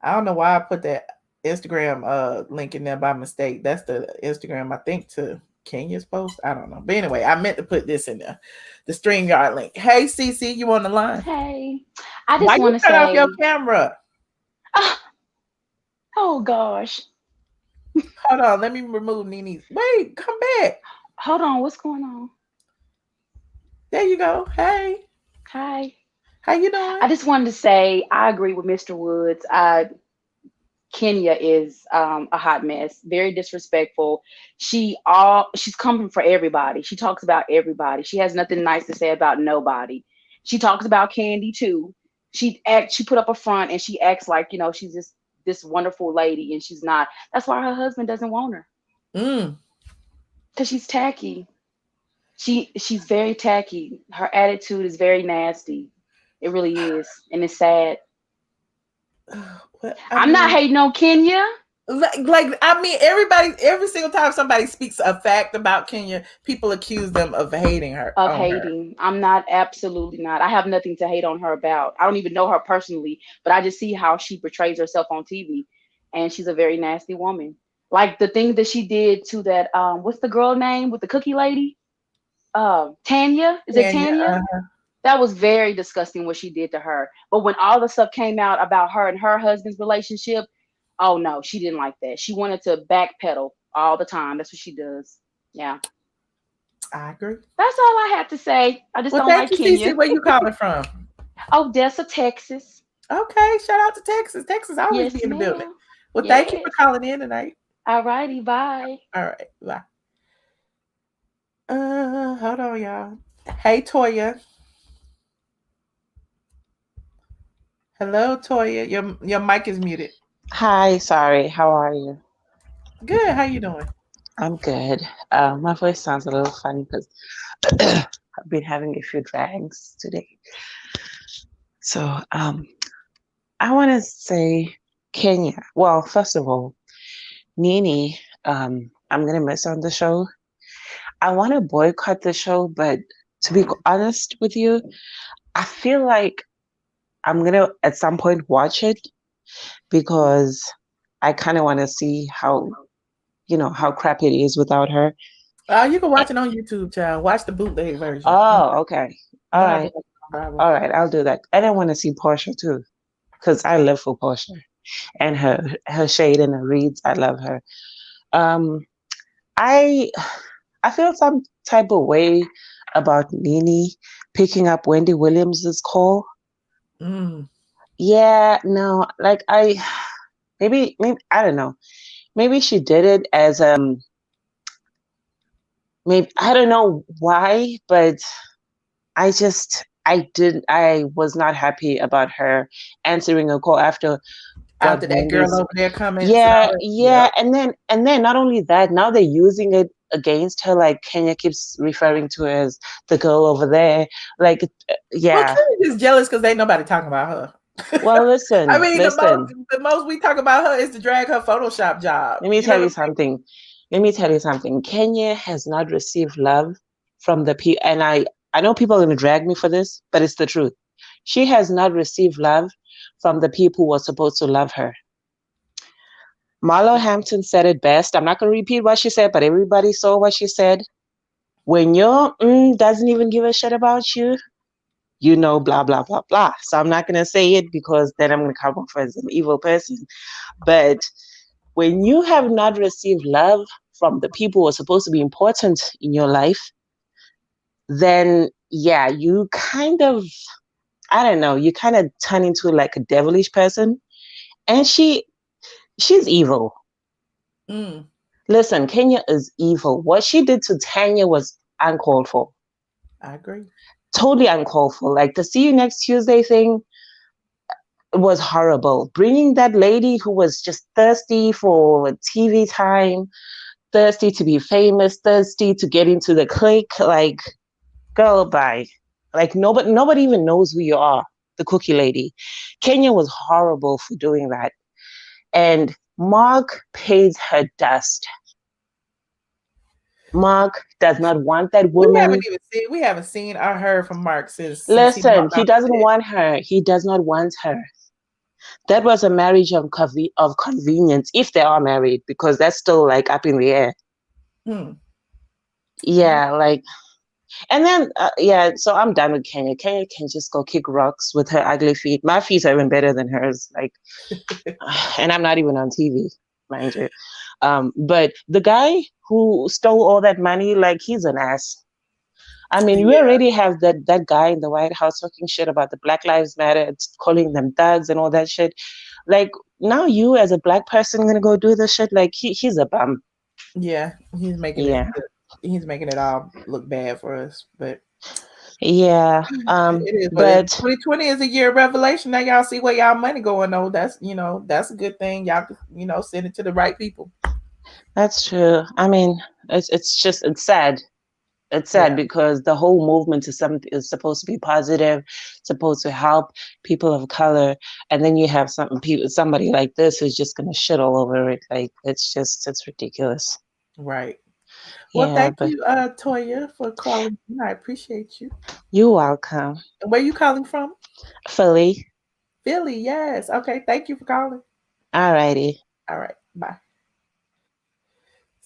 A: I don't know why I put that Instagram link in there by mistake. That's the Instagram, I think, to Kenya's post. I don't know. But anyway, I meant to put this in there. The StreamYard link. Hey, Cece, you on the line?
G: Hey, I just want to say,
A: turn off your camera?
G: Oh gosh.
A: Hold on, let me remove NeNe. Wait, come back.
G: Hold on, what's going on?
A: There you go. Hey.
G: Hi.
A: How you doing?
G: I just wanted to say I agree with Mr. Woods. Kenya is a hot mess, very disrespectful. She's coming for everybody. She talks about everybody. She has nothing nice to say about nobody. She talks about Candy too. She put up a front and she acts like, you know, she's this wonderful lady, and she's not. That's why her husband doesn't want her. Because she's tacky. She's very tacky. Her attitude is very nasty. It really is, and it's sad. I'm not hating on Kenya.
A: Like I mean, every single time somebody speaks a fact about Kenya, people accuse them of hating her.
G: Of hating. I'm not, absolutely not. I have nothing to hate on her about. I don't even know her personally, but I just see how she portrays herself on TV, and she's a very nasty woman. Like the thing that she did to that, what's the girl name with the cookie lady? Tanya? Is it Tanya? That was very disgusting what she did to her. But when all the stuff came out about her and her husband's relationship, oh no, she didn't like that. She wanted to backpedal all the time. That's what she does. Yeah.
A: I agree.
G: That's all I have to say. I just don't like Kenya.
A: Cece, where you calling from?
G: Odessa, Texas.
A: Okay, shout out to Texas. Texas always
G: Yes,
A: be in the building.
G: ma'am.
A: Well, thank you for
G: Yes.
A: calling in tonight.
G: All righty. Bye.
A: All right, bye. Hold on, y'all. Hey, Toya. Hello, Toya. Your mic is muted.
H: Hi, sorry. How are you?
A: Good. How you doing?
H: I'm good. My voice sounds a little funny because I've been having a few drags today. So, I want to say Kenya. Well, first of all, NeNe, I'm gonna miss on the show. I want to boycott the show, but to be honest with you, I feel like I'm gonna at some point watch it because I kind of want to see how how crappy it is without her.
A: You can watch it on YouTube, child. Watch the bootleg version.
H: Oh, okay.
A: You
H: All
A: don't have to
H: right.
A: watch it on Bravo.
H: All right. I'll do that. And I want to see Portia too, because I live for Portia and her shade and her reads. I love her. Um, I I feel some type of way about NeNe picking up Wendy Williams's call.
A: Mm.
H: Yeah, no, like maybe I don't know. Maybe she did it as maybe I don't know why, but I was not happy about her answering a call after what
A: After that girl
H: Wendy's.
A: over there comments and all
H: Yeah,
A: that.
H: yeah,
A: Yep.
H: and then not only that, now they're using it against her. Like Kenya keeps referring to her as the girl over there. Like,
A: Well,
H: yeah.
A: Kenya's just jealous because ain't nobody talking about her.
H: Well,
A: I
H: listen,
A: mean,
H: listen.
A: the most we talk about her is to drag her Photoshop job.
H: Let me
A: You know
H: tell
A: what
H: you
A: I'm saying?
H: something. Let me tell you something. Kenya has not received love from the people, and I know people are going to drag me for this, but it's the truth. She has not received love from the people who were supposed to love her. Marlo Hampton said it best. I'm not going to repeat what she said, but everybody saw what she said. When your doesn't even give a shit about you, blah, blah, blah, blah. So I'm not going to say it because then I'm going to come off as an evil person. But when you have not received love from the people who are supposed to be important in your life, then yeah, you kind of, I don't know, you kind of turn into like a devilish person. And she's evil.
A: Mm,
H: Listen, Kenya is evil. What she did to Tanya was uncalled for.
A: I agree.
H: Totally uncalled for. Like the see you next Tuesday thing was horrible. Bringing that lady who was just thirsty for TV time, thirsty to be famous, thirsty to get into the clique, like, girl, bye. Like nobody even knows who you are, the cookie lady. Kenya was horrible for doing that. And Mark paid her dust. Mark does not want that woman.
A: We haven't seen or heard from Mark since he
H: Listen,
A: dropped
H: he
A: out
H: doesn't
A: the set.
H: want her. He does not want her. That was a marriage of convenience, if they are married, because that's still like up in the air.
A: Hmm.
H: Yeah, like, and then yeah. So I'm done with Kenya. Kenya can just go kick rocks with her ugly feet. My feet are even better than hers. Like, and I'm not even on TV, mind you. But the guy who stole all that money, like, he's an ass. I mean, we
A: Yeah.
H: already have that guy in the White House talking shit about the Black Lives Matter, calling them thugs and all that shit. Like, now you as a black person gonna go do this shit? Like, he's a bum.
A: Yeah,
H: Yeah,
A: he's making it all look bad for us. But
H: yeah.
A: it is what it is.
H: But
A: 2020 is a year of revelation. Now y'all see where y'all money going though. That's a good thing. Y'all send it to the right people.
H: that's true. I mean, it's sad. It's sad
A: Yeah.
H: because the whole movement is supposed to be positive, supposed to help people of color, and then you have somebody like this who's just gonna shit all over it. Like, it's ridiculous.
A: Right. Well,
H: Yeah,
A: thank
H: but
A: you, Toya, for calling. I appreciate you.
H: you're welcome.
A: And where you calling from?
H: Philly.
A: Philly. Yes. Okay. Thank you for calling.
H: Alrighty.
A: All right. Bye.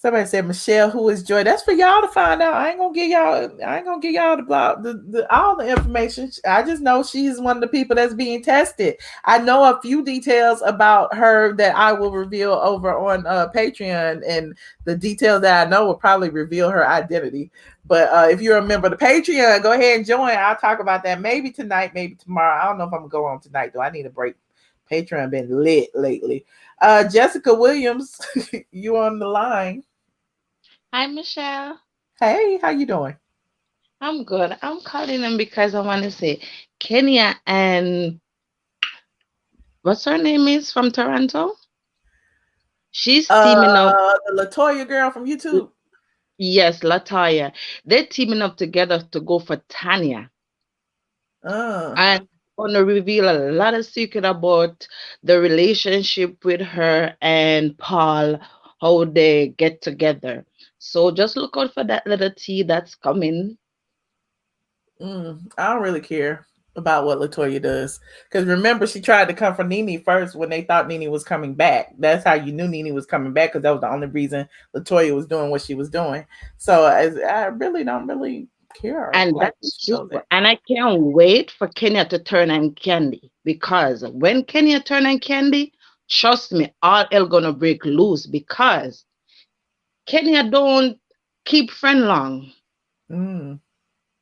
A: Somebody said Michelle, who is Joy? That's for y'all to find out. I ain't gonna give y'all the all the information. I just know she's one of the people that's being tested. I know a few details about her that I will reveal over on Patreon, and the details that I know will probably reveal her identity. But if you're a member of the Patreon, go ahead and join. I'll talk about that maybe tonight, maybe tomorrow. I don't know if I'm gonna go on tonight though. I need a break. Patreon been lit lately. Jessica Williams, you on the line?
I: Hi, Michelle.
A: Hey, how you doing?
I: I'm good. I'm calling them because I want to say Kenya and what's her name is from Toronto? She's teaming up.
A: The Latoya girl from YouTube.
I: Yes, Latoya. They're teaming up together to go for Tanya. And going to reveal a lot of secret about the relationship with her and Paul, how they get together. So just look out for that little tea that's coming.
A: I don't really care about what Latoya does, because remember, she tried to come for NeNe first when they thought NeNe was coming back. That's how you knew NeNe was coming back, because that was the only reason Latoya was doing what she was doing. So I really don't really care.
I: And that's true. And I can't wait for Kenya to turn on Candy, because when Kenya turn on Candy, trust me, all hell gonna break loose, because Kenya don't keep friend long.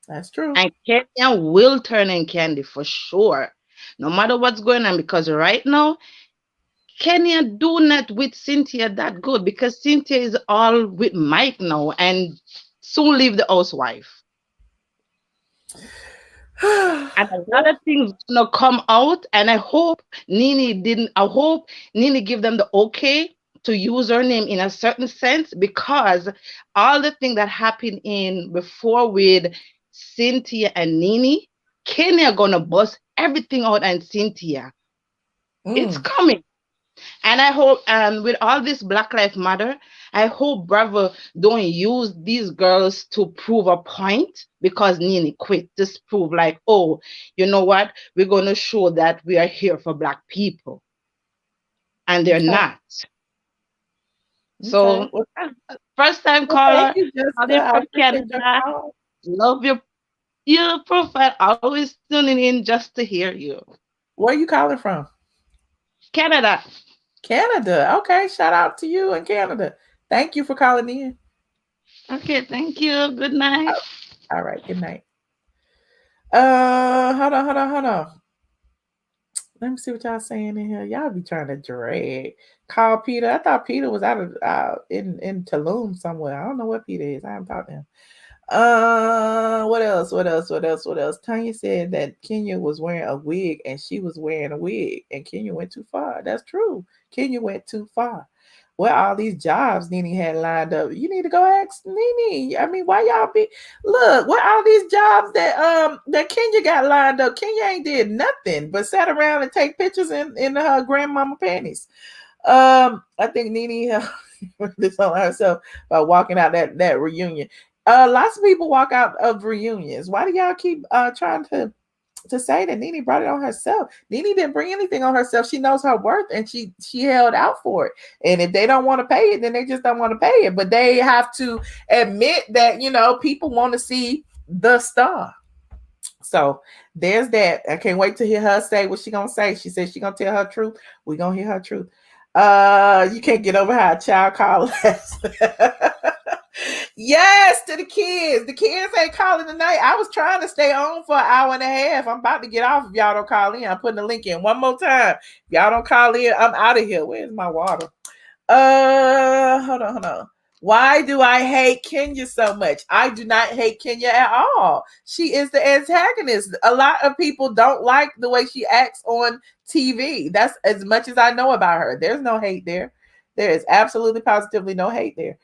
A: That's true.
I: And Kenya will turn on Candy for sure, no matter what's going on, because right now Kenya do not with Cynthia that good, because Cynthia is all with Mike now and soon leave the housewife. And a lot of things gonna come out, and I hope NeNe give them the okay to use her name in a certain sense, because all the things that happened in before with Cynthia and NeNe, Kenya gonna bust everything out on Cynthia. It's coming. And I hope, and with all this Black Lives Matter, I hope Bravo don't use these girls to prove a point, because NeNe quit. Just prove like, oh, you know what? We're going to show that we are here for Black people. And they're not. So, first time caller, from Canada. Love your profile. Always tuning in just to hear you.
A: Where are you calling from?
I: Canada.
A: Canada. Okay, shout out to you in Canada. Thank you for calling in.
I: Okay, thank you. Good night.
A: All right, good night. Hold on. Let me see what y'all saying in here. Y'all be trying to drag. Call Peter. I thought Peter was out in Tulum somewhere. I don't know what Peter is. I haven't talked to him. What else? Tanya said that Kenya was wearing a wig and she was wearing a wig, and Kenya went too far. That's true. Kenya went too far. Where all these jobs NeNe had lined up? You need to go ask NeNe. I mean, why y'all be look? What all these jobs that Kenya got lined up? Kenya ain't did nothing but sat around and take pictures in her grandmama panties. I think NeNe this on herself by walking out that reunion. Lots of people walk out of reunions. Why do y'all keep trying to say that NeNe brought it on herself? NeNe didn't bring anything on herself. She knows her worth, and she held out for it. And if they don't want to pay it, then they just don't want to pay it. But they have to admit that, people want to see the star. So there's that. I can't wait to hear her say what she gonna say. She said she gonna tell her truth. We gonna hear her truth. You can't get over how a child called us. Yes, to the kids. The kids ain't calling tonight. I was trying to stay on for an hour and a half. I'm about to get off if y'all don't call in. I'm putting the link in one more time. If y'all don't call in, I'm out of here. Where's my water? Hold on. Why do I hate Kenya so much? I do not hate Kenya at all. She is the antagonist. A lot of people don't like the way she acts on TV. That's as much as I know about her. There's no hate there. There is absolutely positively no hate there.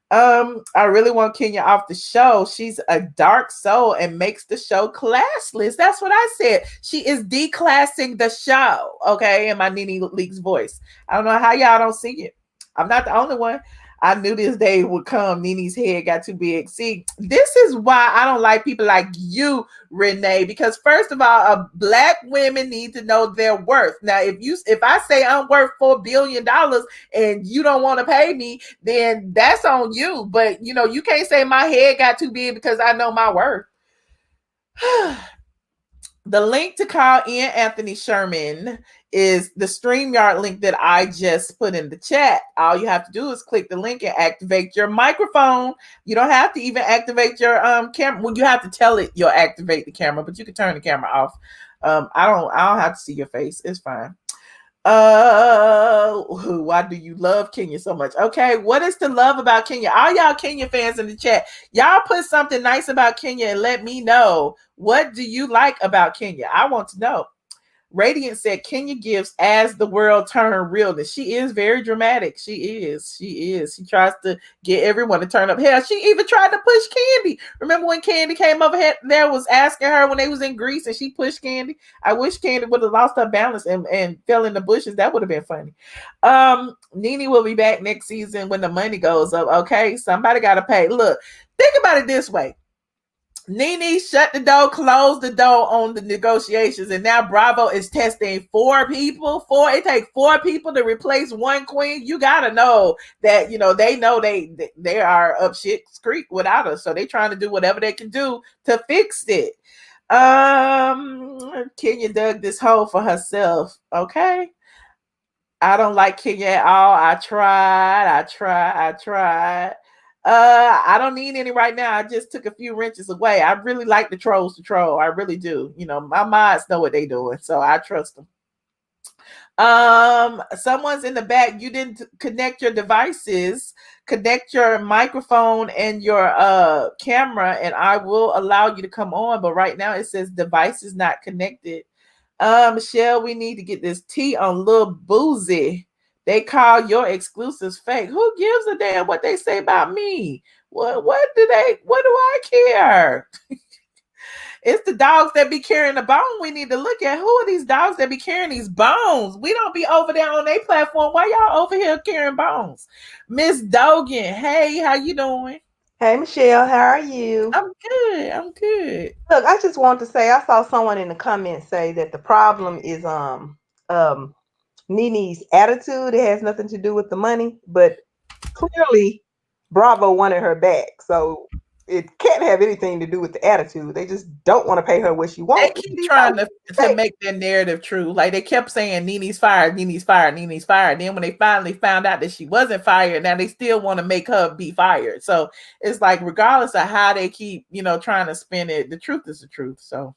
A: I really want Kenya off the show. She's a dark soul and makes the show classless. That's what I said. She is declassing the show. Okay, in my NeNe Leakes voice. I don't know how y'all don't see it. I'm not the only one. I knew this day would come. NeNe's head got too big. See, this is why I don't like people like you, Renee, because first of all, black women need to know their worth. Now, if I say I'm worth $4 billion and you don't want to pay me, then that's on you. But you can't say my head got too big because I know my worth. The link to call in Anthony Sherman is the StreamYard link that I just put in the chat. All you have to do is click the link and activate your microphone. You don't have to even activate your camera. Well, you have to tell it you'll activate the camera, but you can turn the camera off. I don't have to see your face. It's fine. Why do you love Kenya so much? Okay, what is to love about Kenya? All y'all Kenya fans in the chat, y'all put something nice about Kenya and let me know. What do you like about Kenya? I want to know. Radiant said Kenya gives as the world turn realness. She is very dramatic. She is. She tries to get everyone to turn up. Hell, she even tried to push Candy. Remember when Candy came over here, there was asking her when they was in Greece and she pushed Candy? I wish Candy would have lost her balance and fell in the bushes. That would have been funny. NeNe will be back next season when the money goes up. Okay, somebody got to pay. Look, think about it this way. NeNe shut the door, closed the door on the negotiations, and now Bravo is testing 4 people. It takes 4 people to replace one queen. You gotta know that they know they are up shit's creek without us, so they trying to do whatever they can do to fix it. Kenya dug this hole for herself. Okay. I don't like Kenya at all. I tried. I don't need any right now. I just took a few wrenches away. I really like the trolls to troll. I really do. My mods know what they doing, so I trust them. Someone's in the back. You didn't connect your devices. Connect your microphone and your camera, and I will allow you to come on. But right now it says device is not connected. Michelle, we need to get this tea on Lil Boozy. They call your exclusives fake. Who gives a damn what they say about me? What do I care? It's the dogs that be carrying the bone we need to look at. Who are these dogs that be carrying these bones? We don't be over there on their platform. Why y'all over here carrying bones? Miss Dogan, hey, how you doing?
J: Hey, Michelle, how are you?
A: I'm good.
J: Look, I just want to say I saw someone in the comments say that the problem is NeNe's attitude. It has nothing to do with the money, but clearly Bravo wanted her back. So it can't have anything to do with the attitude. They just don't want to pay her what she wants.
A: They keep trying to make their narrative true. Like they kept saying NeNe's fired. Then when they finally found out that she wasn't fired, now they still want to make her be fired. So it's like regardless of how they keep, trying to spin it, the truth is the truth. So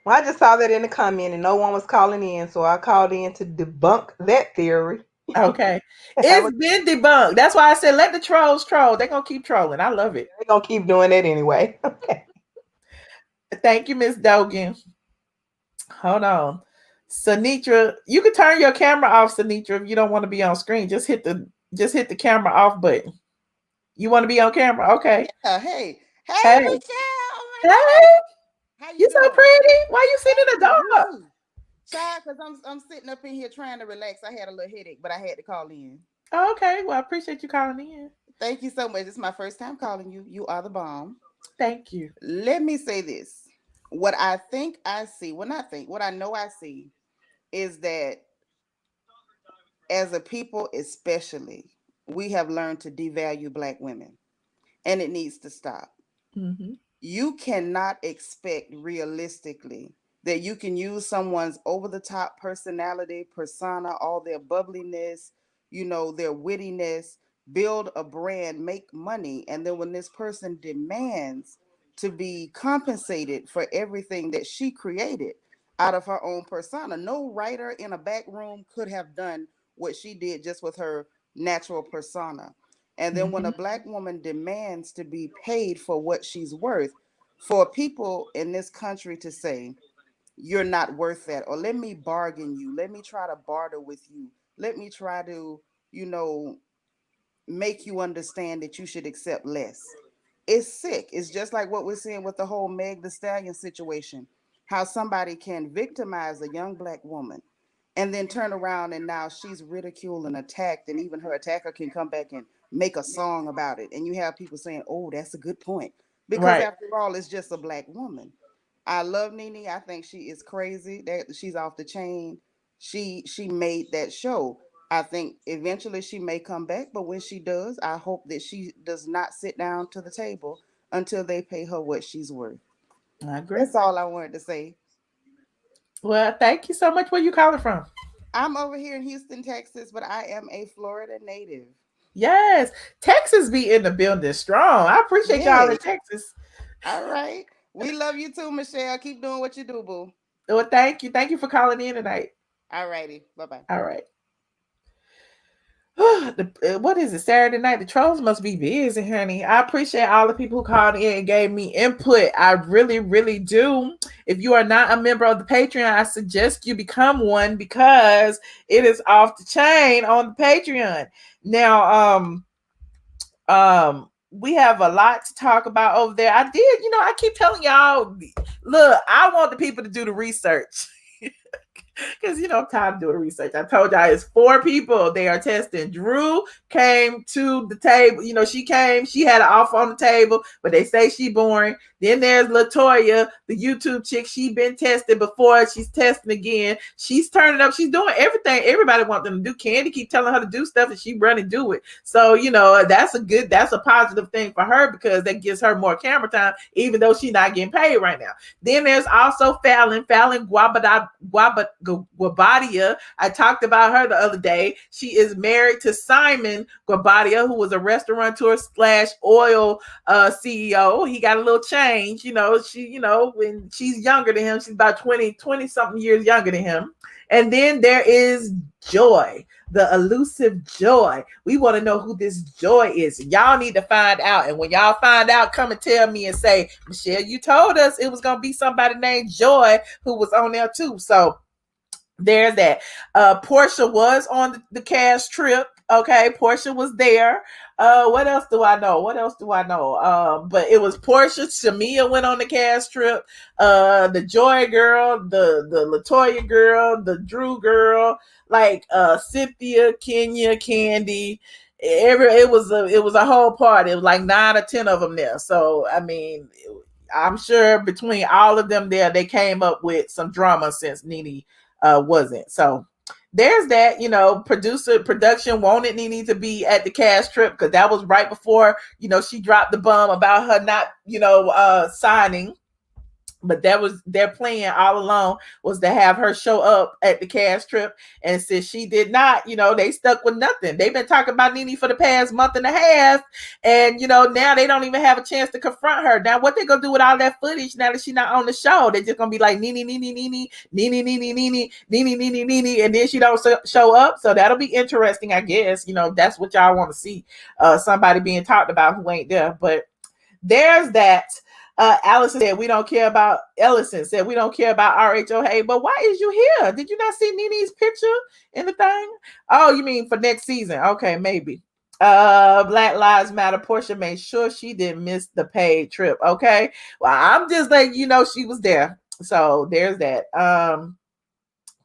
J: well, I just saw that in the comment and no one was calling in. So I called in to debunk that theory.
A: Okay. It's been debunked. That's why I said let the trolls troll. They're gonna keep trolling. I love it.
J: They're gonna keep doing that anyway. Okay.
A: Thank you, Miss Dogan. Hold on. Sanitra, you can turn your camera off, Sanitra, if you don't want to be on screen. Just hit the camera off button. You want to be on camera? Okay.
K: Yeah, hey,
A: Hey.
K: Michelle. Oh my
A: Hey.
K: God. How
A: You so
K: doing?
A: pretty. Why you sitting in the dark?
K: Child, because I'm sitting up in here trying to relax. I had a little headache, but I had to call in.
A: Oh, okay. Well, I appreciate you calling in.
K: Thank you so much. It's my first time calling you. You are the bomb.
A: Thank you.
K: Let me say this. What I think I see, what I know I see is that as a people, especially, we have learned to devalue Black women, and it needs to stop.
A: Mm-hmm.
K: You cannot expect realistically that you can use someone's over-the-top personality, persona, all their bubbliness, their wittiness, build a brand, make money, and then when this person demands to be compensated for everything that she created out of her own persona, no writer in a back room could have done what she did just with her natural persona. And then when a Black woman demands to be paid for what she's worth, for people in this country to say, you're not worth that, or let me bargain you, let me try to barter with you, let me try to, make you understand that you should accept less. It's sick. It's just like what we're seeing with the whole Meg Thee Stallion situation, how somebody can victimize a young Black woman and then turn around and now she's ridiculed and attacked, and even her attacker can come back and make a song about it. And you have people saying, oh, that's a good point. Because
A: Right.
K: after all, it's just a black woman. I love NeNe. I think she is crazy. That she's off the chain. She made that show. I think eventually she may come back, but when she does, I hope that she does not sit down to the table until they pay her what she's worth.
A: I agree.
K: That's all I wanted to say.
A: Well, thank you so much. Where you calling from?
K: I'm over here in Houston, Texas, but I am a Florida native.
A: Yes, Texas be in the building strong. I appreciate y'all in
K: Yes.
A: Texas.
K: All right. We love you too, Michelle. Keep doing what you do, boo.
A: Well, thank you. Thank you for calling in tonight.
K: All righty. Bye-bye.
A: All right. What is it? Saturday night. The trolls must be busy, honey. I appreciate all the people who called in and gave me input. I really, really do. If you are not a member of the Patreon, I suggest you become one because it is off the chain on the Patreon. Now, we have a lot to talk about over there. I did, I keep telling y'all, look, I want the people to do the research. Because I'm tired of doing research. I told y'all it's 4 people they are testing. Drew came to the table. She came, she had an offer on the table, but they say she boring. Then there's Latoya, the YouTube chick. She been tested before. She's testing again. She's turning up. She's doing everything everybody wants them to do. Candy keep telling her to do stuff and she run and do it. So, that's a positive thing for her because that gives her more camera time, even though she's not getting paid right now. Then there's also Fallon Guabadia. I talked about her the other day. She is married to Simon Guabadia, who was a restaurateur / oil CEO. He got a little change. When she's younger than him, she's about 20 something years younger than him. And then there is Joy, the elusive Joy. We want to know who this Joy is. Y'all need to find out. And when y'all find out, come and tell me and say, Michelle, you told us it was going to be somebody named Joy who was on there too. So there's that. Portia was on the cast trip. Okay, Portia was there. What else do I know? But it was Portia. Shamia went on the cast trip. The Joy girl, the Latoya girl, the Drew girl, like Cynthia, Kenya, Candy. It was a whole party. It was like 9 or 10 of them there. So I mean, I'm sure between all of them there, they came up with some drama since NeNe wasn't. So there's that. Production wanted NeNe to be at the cast trip because that was right before she dropped the bomb about her not signing. But that was their plan all along, was to have her show up at the cast trip. And since she did not, they stuck with nothing. They've been talking about NeNe for the past month and a half. And, now they don't even have a chance to confront her. Now, what they going to do with all that footage now that she's not on the show? They're just going to be like, NeNe. And then she don't show up. So that'll be interesting, I guess. That's what y'all want to see. Somebody being talked about who ain't there. But there's that. Ellison said we don't care about RHOA, but why is you here? Did you not see NeNe's picture in the thing? Oh, you mean for next season? Okay, maybe. Black Lives Matter. Portia made sure she didn't miss the paid trip. Okay, well, I'm just letting you know she was there. So there's that.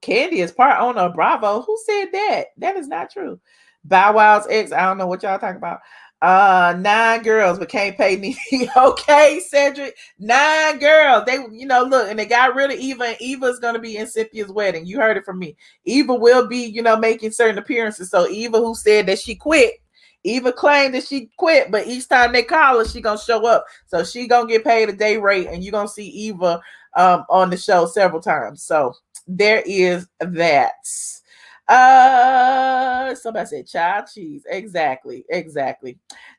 A: Candy is part owner of Bravo. Who said that? That is not true. Bow Wow's ex. I don't know what y'all talking about. 9 girls but can't pay NeNe. Okay, Cedric. 9 girls. They look, and they got rid of Eva, and Eva's gonna be in Cynthia's wedding. You heard it from me. Eva will be making certain appearances. So Eva, who said that she quit, Eva claimed that she quit, but each time they call her, she gonna show up. So she gonna get paid a day rate, and you're gonna see Eva on the show several times. So there is that. Somebody said child cheese. Exactly.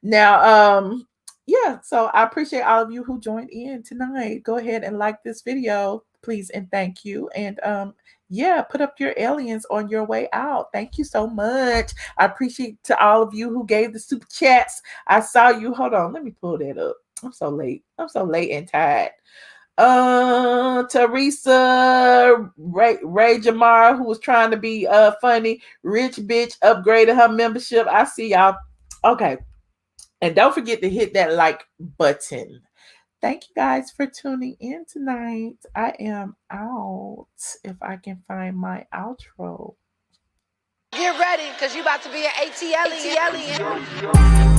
A: Now, yeah, so I appreciate all of you who joined in tonight. Go ahead and like this video, please, and thank you. And yeah, put up your aliens on your way out. Thank you so much. I appreciate to all of you who gave the super chats. I saw you. Hold on, let me pull that up. I'm so late and tired. Teresa Ray Jamar, who was trying to be funny. Rich bitch upgraded her membership. I see y'all. Okay, and don't forget to hit that like button. Thank you guys for tuning in tonight. I am out. If I can find my outro.
L: Get ready, because you about to be an ATLien.